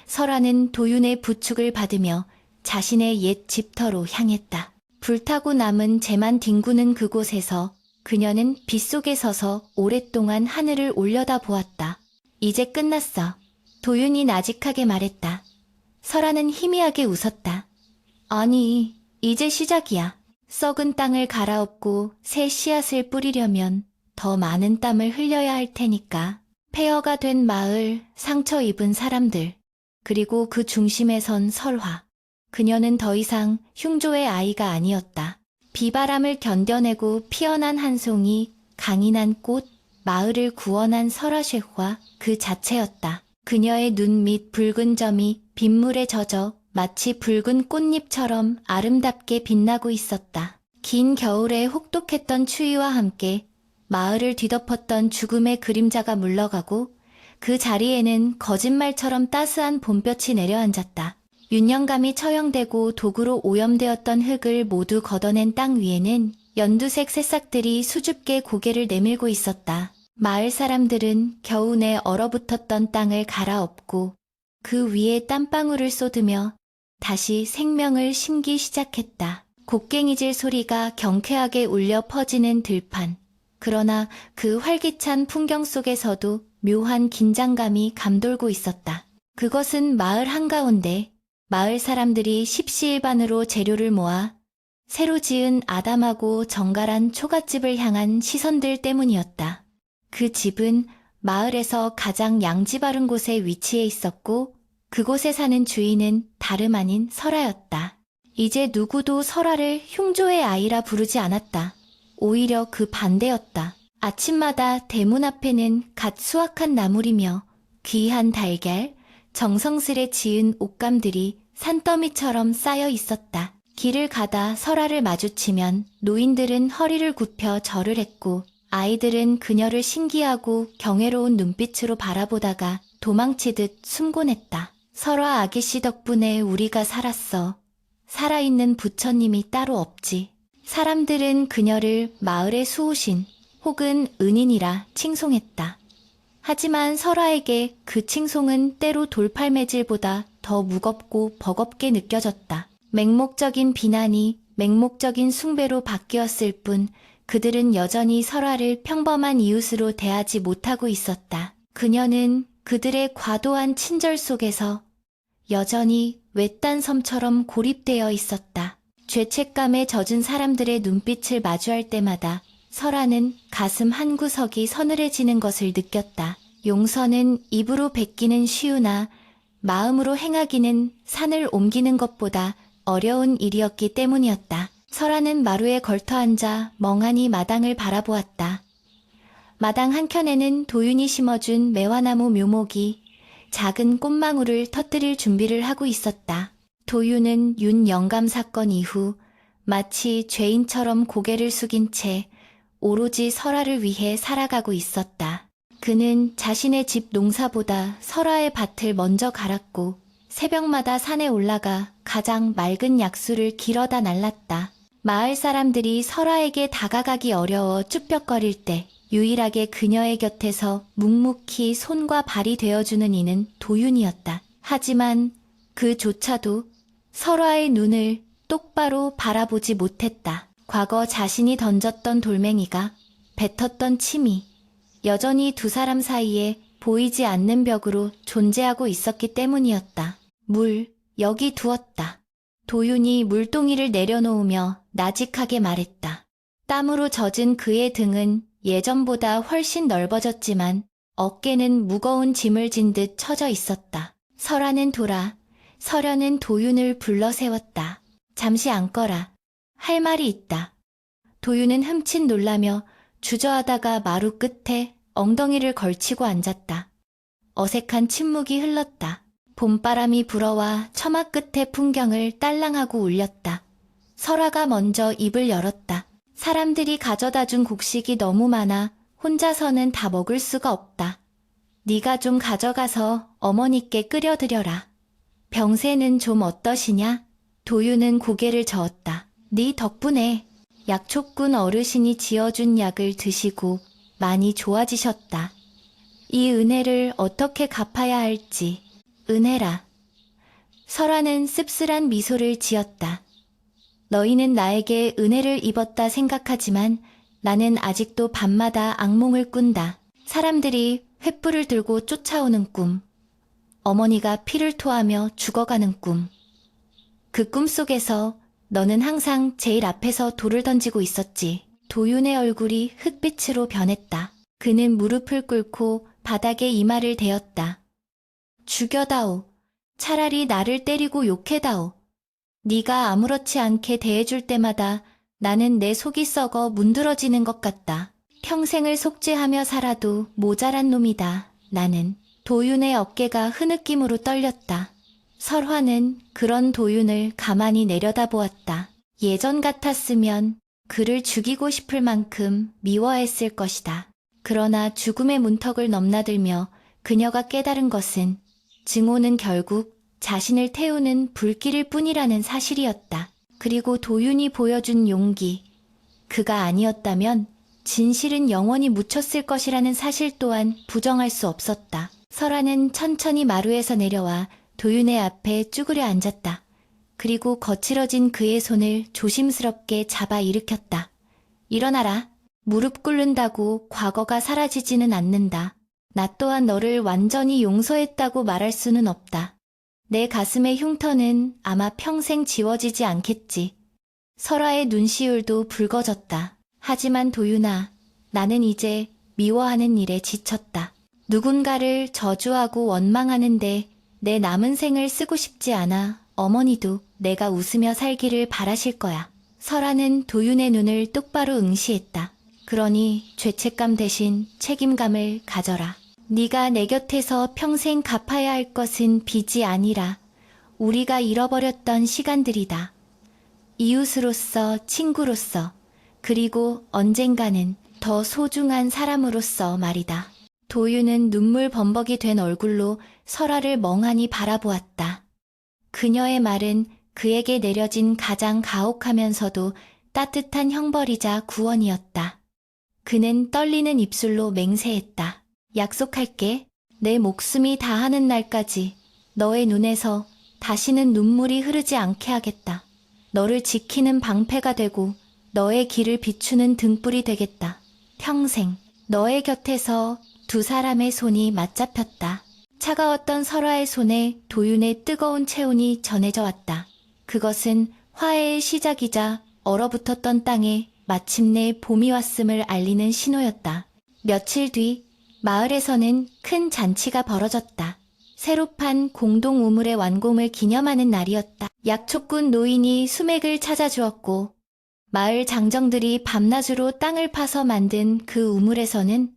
설화는 도윤의 부축을 받으며 자신의 옛 집터로 향했다. 불타고 남은 재만 뒹구는 그곳에서 그녀는 빗속에 서서 오랫동안 하늘을 올려다보았다. 이제 끝났어. 도윤이 나직하게 말했다. 설화는 희미하게 웃었다. 아니, 이제 시작이야. 썩은 땅을 갈아엎고 새 씨앗을 뿌리려면 더 많은 땀을 흘려야 할 테니까. 폐허가 된 마을, 상처 입은 사람들, 그리고 그 중심에 선 설화. 그녀는 더 이상 흉조의 아이가 아니었다. 비바람을 견뎌내고 피어난 한 송이, 강인한 꽃, 마을을 구원한 설화쉐화 그 자체였다. 그녀의 눈 밑 붉은 점이 빗물에 젖어 마치 붉은 꽃잎처럼 아름답게 빛나고 있었다. 긴 겨울에 혹독했던 추위와 함께 마을을 뒤덮었던 죽음의 그림자가 물러가고 그 자리에는 거짓말처럼 따스한 봄볕이 내려앉았다. 윤영감이 처형되고 도구로 오염되었던 흙을 모두 걷어낸 땅 위에는 연두색 새싹들이 수줍게 고개를 내밀고 있었다. 마을 사람들은 겨우내 얼어붙었던 땅을 갈아엎고 그 위에 땀방울을 쏟으며 다시 생명을 심기 시작했다. 곡괭이질 소리가 경쾌하게 울려 퍼지는 들판. 그러나 그 활기찬 풍경 속에서도 묘한 긴장감이 감돌고 있었다. 그것은 마을 한가운데 마을 사람들이 십시일반으로 재료를 모아 새로 지은 아담하고 정갈한 초가집을 향한 시선들 때문이었다. 그 집은 마을에서 가장 양지 바른 곳에 위치해 있었고 그곳에 사는 주인은 다름 아닌 설화였다. 이제 누구도 설화를 흉조의 아이라 부르지 않았다. 오히려 그 반대였다. 아침마다 대문 앞에는 갓 수확한 나물이며 귀한 달걀, 정성스레 지은 옷감들이 산더미처럼 쌓여 있었다. 길을 가다 설아를 마주치면 노인들은 허리를 굽혀 절을 했고 아이들은 그녀를 신기하고 경외로운 눈빛으로 바라보다가 도망치듯 숨곤 했다. 설아 아기씨 덕분에 우리가 살았어. 살아있는 부처님이 따로 없지. 사람들은 그녀를 마을의 수호신 혹은 은인이라 칭송했다. 하지만 설아에게 그 칭송은 때로 돌팔매질보다 더 무겁고 버겁게 느껴졌다. 맹목적인 비난이 맹목적인 숭배로 바뀌었을 뿐 그들은 여전히 설아를 평범한 이웃으로 대하지 못하고 있었다. 그녀는 그들의 과도한 친절 속에서 여전히 외딴 섬처럼 고립되어 있었다. 죄책감에 젖은 사람들의 눈빛을 마주할 때마다 설아는 가슴 한구석이 서늘해지는 것을 느꼈다. 용서는 입으로 뱉기는 쉬우나 마음으로 행하기는 산을 옮기는 것보다 어려운 일이었기 때문이었다. 설아는 마루에 걸터앉아 멍하니 마당을 바라보았다. 마당 한켠에는 도윤이 심어준 매화나무 묘목이 작은 꽃망울을 터뜨릴 준비를 하고 있었다. 도윤은 윤 영감 사건 이후 마치 죄인처럼 고개를 숙인 채 오로지 설아를 위해 살아가고 있었다. 그는 자신의 집 농사보다 설아의 밭을 먼저 갈았고 새벽마다 산에 올라가 가장 맑은 약수를 길어다 날랐다. 마을 사람들이 설아에게 다가가기 어려워 쭈뼛거릴 때 유일하게 그녀의 곁에서 묵묵히 손과 발이 되어주는 이는 도윤이었다. 하지만 그조차도 설아의 눈을 똑바로 바라보지 못했다. 과거 자신이 던졌던 돌멩이가 뱉었던 침이 여전히 두 사람 사이에 보이지 않는 벽으로 존재하고 있었기 때문이었다. 물, 여기 두었다. 도윤이 물동이를 내려놓으며 나직하게 말했다. 땀으로 젖은 그의 등은 예전보다 훨씬 넓어졌지만 어깨는 무거운 짐을 진 듯 처져 있었다. 설아는 돌아 서려는 도윤을 불러 세웠다. 잠시 앉거라. 할 말이 있다. 도윤은 흠칫 놀라며 주저하다가 마루 끝에 엉덩이를 걸치고 앉았다. 어색한 침묵이 흘렀다. 봄바람이 불어와 처마 끝의 풍경을 딸랑하고 울렸다. 설아가 먼저 입을 열었다. 사람들이 가져다준 곡식이 너무 많아 혼자서는 다 먹을 수가 없다. 네가 좀 가져가서 어머니께 끓여드려라. 병세는 좀 어떠시냐? 도윤은 고개를 저었다. 네 덕분에 약초꾼 어르신이 지어준 약을 드시고 많이 좋아지셨다. 이 은혜를 어떻게 갚아야 할지. 은혜라. 설아는 씁쓸한 미소를 지었다. 너희는 나에게 은혜를 입었다 생각하지만 나는 아직도 밤마다 악몽을 꾼다. 사람들이 횃불을 들고 쫓아오는 꿈. 어머니가 피를 토하며 죽어가는 꿈. 그 꿈 속에서 너는 항상 제일 앞에서 돌을 던지고 있었지. 도윤의 얼굴이 흑빛으로 변했다. 그는 무릎을 꿇고 바닥에 이마를 대었다. 죽여다오. 차라리 나를 때리고 욕해다오. 네가 아무렇지 않게 대해줄 때마다 나는 내 속이 썩어 문드러지는 것 같다. 평생을 속죄하며 살아도 모자란 놈이다. 나는. 도윤의 어깨가 흐느낌으로 떨렸다. 설화는 그런 도윤을 가만히 내려다보았다. 예전 같았으면 그를 죽이고 싶을 만큼 미워했을 것이다. 그러나 죽음의 문턱을 넘나들며 그녀가 깨달은 것은 증오는 결국 자신을 태우는 불길일 뿐이라는 사실이었다. 그리고 도윤이 보여준 용기. 그가 아니었다면 진실은 영원히 묻혔을 것이라는 사실 또한 부정할 수 없었다. 설아는 천천히 마루에서 내려와 도윤의 앞에 쭈그려 앉았다. 그리고 거칠어진 그의 손을 조심스럽게 잡아 일으켰다. 일어나라. 무릎 꿇는다고 과거가 사라지지는 않는다. 나 또한 너를 완전히 용서했다고 말할 수는 없다. 내 가슴의 흉터는 아마 평생 지워지지 않겠지. 설아의 눈시울도 붉어졌다. 하지만 도윤아, 나는 이제 미워하는 일에 지쳤다. 누군가를 저주하고 원망하는데 내 남은 생을 쓰고 싶지 않아. 어머니도 내가 웃으며 살기를 바라실 거야. 설아는 도윤의 눈을 똑바로 응시했다. 그러니 죄책감 대신 책임감을 가져라. 네가 내 곁에서 평생 갚아야 할 것은 빚이 아니라 우리가 잃어버렸던 시간들이다. 이웃으로서, 친구로서, 그리고 언젠가는 더 소중한 사람으로서 말이다. 도윤은 눈물 범벅이 된 얼굴로 설아를 멍하니 바라보았다. 그녀의 말은 그에게 내려진 가장 가혹하면서도 따뜻한 형벌이자 구원이었다. 그는 떨리는 입술로 맹세했다. 약속할게. 내 목숨이 다하는 날까지 너의 눈에서 다시는 눈물이 흐르지 않게 하겠다. 너를 지키는 방패가 되고 너의 길을 비추는 등불이 되겠다. 평생 너의 곁에서 두 사람의 손이 맞잡혔다. 차가웠던 설아의 손에 도윤의 뜨거운 체온이 전해져 왔다. 그것은 화해의 시작이자 얼어붙었던 땅에 마침내 봄이 왔음을 알리는 신호였다. 며칠 뒤 마을에서는 큰 잔치가 벌어졌다. 새로 판 공동 우물의 완공을 기념하는 날이었다. 약초꾼 노인이 수맥을 찾아주었고 마을 장정들이 밤낮으로 땅을 파서 만든 그 우물에서는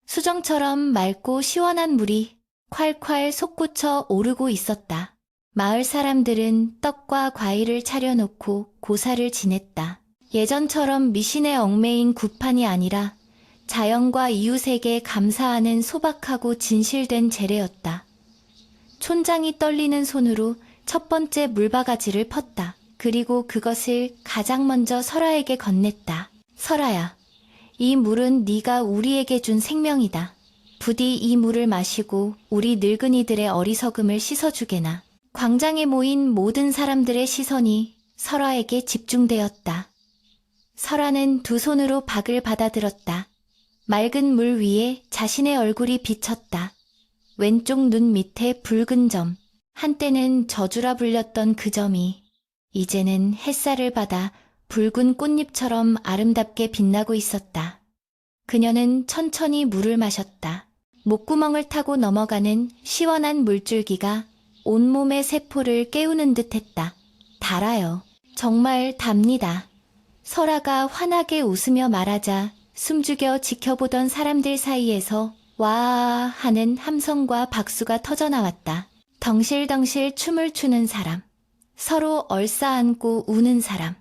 수정처럼 맑고 시원한 물이 콸콸 솟구쳐 오르고 있었다. 마을 사람들은 떡과 과일을 차려놓고 고사를 지냈다. 예전처럼 미신에 얽매인 구판이 아니라 자연과 이웃에게 감사하는 소박하고 진실된 제례였다. 촌장이 떨리는 손으로 첫 번째 물바가지를 펐다. 그리고 그것을 가장 먼저 설아에게 건넸다. 설아야, 이 물은 네가 우리에게 준 생명이다. 부디 이 물을 마시고 우리 늙은이들의 어리석음을 씻어주게나. 광장에 모인 모든 사람들의 시선이 설아에게 집중되었다. 설아는 두 손으로 박을 받아들었다. 맑은 물 위에 자신의 얼굴이 비쳤다. 왼쪽 눈 밑에 붉은 점, 한때는 저주라 불렸던 그 점이 이제는 햇살을 받아 붉은 꽃잎처럼 아름답게 빛나고 있었다. 그녀는 천천히 물을 마셨다. 목구멍을 타고 넘어가는 시원한 물줄기가 온몸의 세포를 깨우는 듯했다. 달아요. 정말 답니다. 설아가 환하게 웃으며 말하자 숨죽여 지켜보던 사람들 사이에서 와 하는 함성과 박수가 터져나왔다. 덩실덩실 춤을 추는 사람, 서로 얼싸안고 우는 사람,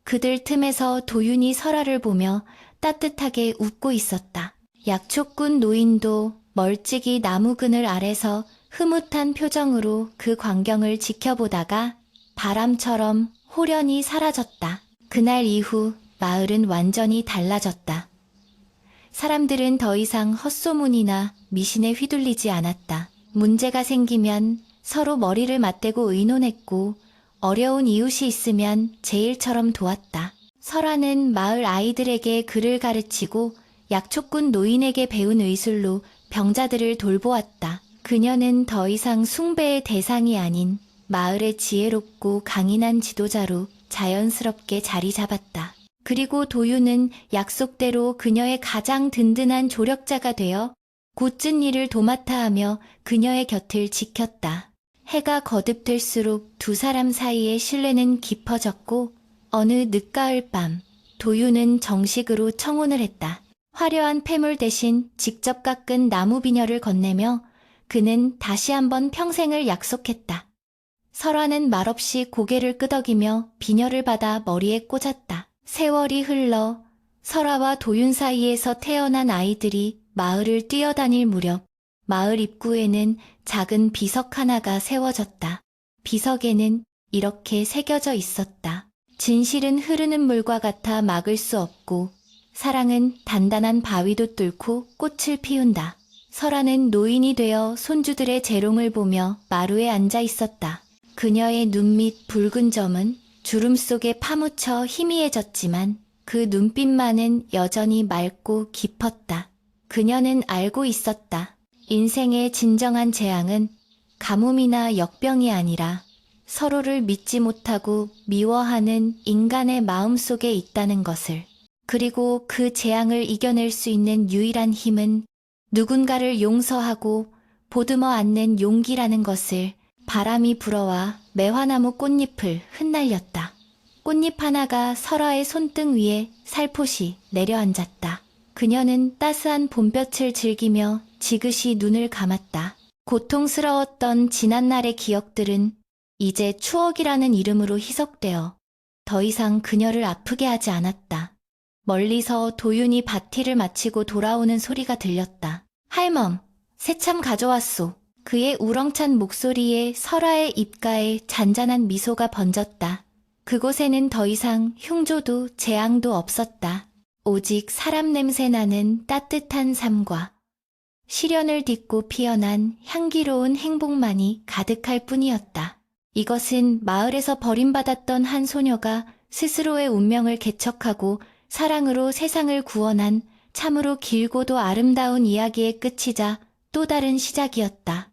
그들 틈에서 도윤이 설아를 보며 따뜻하게 웃고 있었다. 약초꾼 노인도 멀찍이 나무 그늘 아래서 흐뭇한 표정으로 그 광경을 지켜보다가 바람처럼 호련히 사라졌다. 그날 이후 마을은 완전히 달라졌다. 사람들은 더 이상 헛소문이나 미신에 휘둘리지 않았다. 문제가 생기면 서로 머리를 맞대고 의논했고 어려운 이웃이 있으면 제일처럼 도왔다. 설아는 마을 아이들에게 글을 가르치고 약초꾼 노인에게 배운 의술로 병자들을 돌보았다. 그녀는 더 이상 숭배의 대상이 아닌 마을의 지혜롭고 강인한 지도자로 자연스럽게 자리 잡았다. 그리고 도윤은 약속대로 그녀의 가장 든든한 조력자가 되어 곧진 일을 도맡아 하며 그녀의 곁을 지켰다. 해가 거듭될수록 두 사람 사이의 신뢰는 깊어졌고 어느 늦가을 밤 도윤은 정식으로 청혼을 했다. 화려한 폐물 대신 직접 깎은 나무 비녀를 건네며 그는 다시 한번 평생을 약속했다. 설아는 말없이 고개를 끄덕이며 비녀를 받아 머리에 꽂았다. 세월이 흘러 설아와 도윤 사이에서 태어난 아이들이 마을을 뛰어다닐 무렵 마을 입구에는 작은 비석 하나가 세워졌다. 비석에는 이렇게 새겨져 있었다. 진실은 흐르는 물과 같아 막을 수 없고 사랑은 단단한 바위도 뚫고 꽃을 피운다. 설아는 노인이 되어 손주들의 재롱을 보며 마루에 앉아 있었다. 그녀의 눈 밑 붉은 점은 주름 속에 파묻혀 희미해졌지만 그 눈빛만은 여전히 맑고 깊었다. 그녀는 알고 있었다. 인생의 진정한 재앙은 가뭄이나 역병이 아니라 서로를 믿지 못하고 미워하는 인간의 마음 속에 있다는 것을. 그리고 그 재앙을 이겨낼 수 있는 유일한 힘은 누군가를 용서하고 보듬어 안는 용기라는 것을. 바람이 불어와 매화나무 꽃잎을 흩날렸다. 꽃잎 하나가 설아의 손등 위에 살포시 내려앉았다. 그녀는 따스한 봄볕을 즐기며 지그시 눈을 감았다. 고통스러웠던 지난날의 기억들은 이제 추억이라는 이름으로 희석되어 더 이상 그녀를 아프게 하지 않았다. 멀리서 도윤이 밭일을 마치고 돌아오는 소리가 들렸다. 할멈, 새참 가져왔소. 그의 우렁찬 목소리에 설아의 입가에 잔잔한 미소가 번졌다. 그곳에는 더 이상 흉조도 재앙도 없었다. 오직 사람 냄새 나는 따뜻한 삶과 시련을 딛고 피어난 향기로운 행복만이 가득할 뿐이었다. 이것은 마을에서 버림받았던 한 소녀가 스스로의 운명을 개척하고 사랑으로 세상을 구원한 참으로 길고도 아름다운 이야기의 끝이자 또 다른 시작이었다.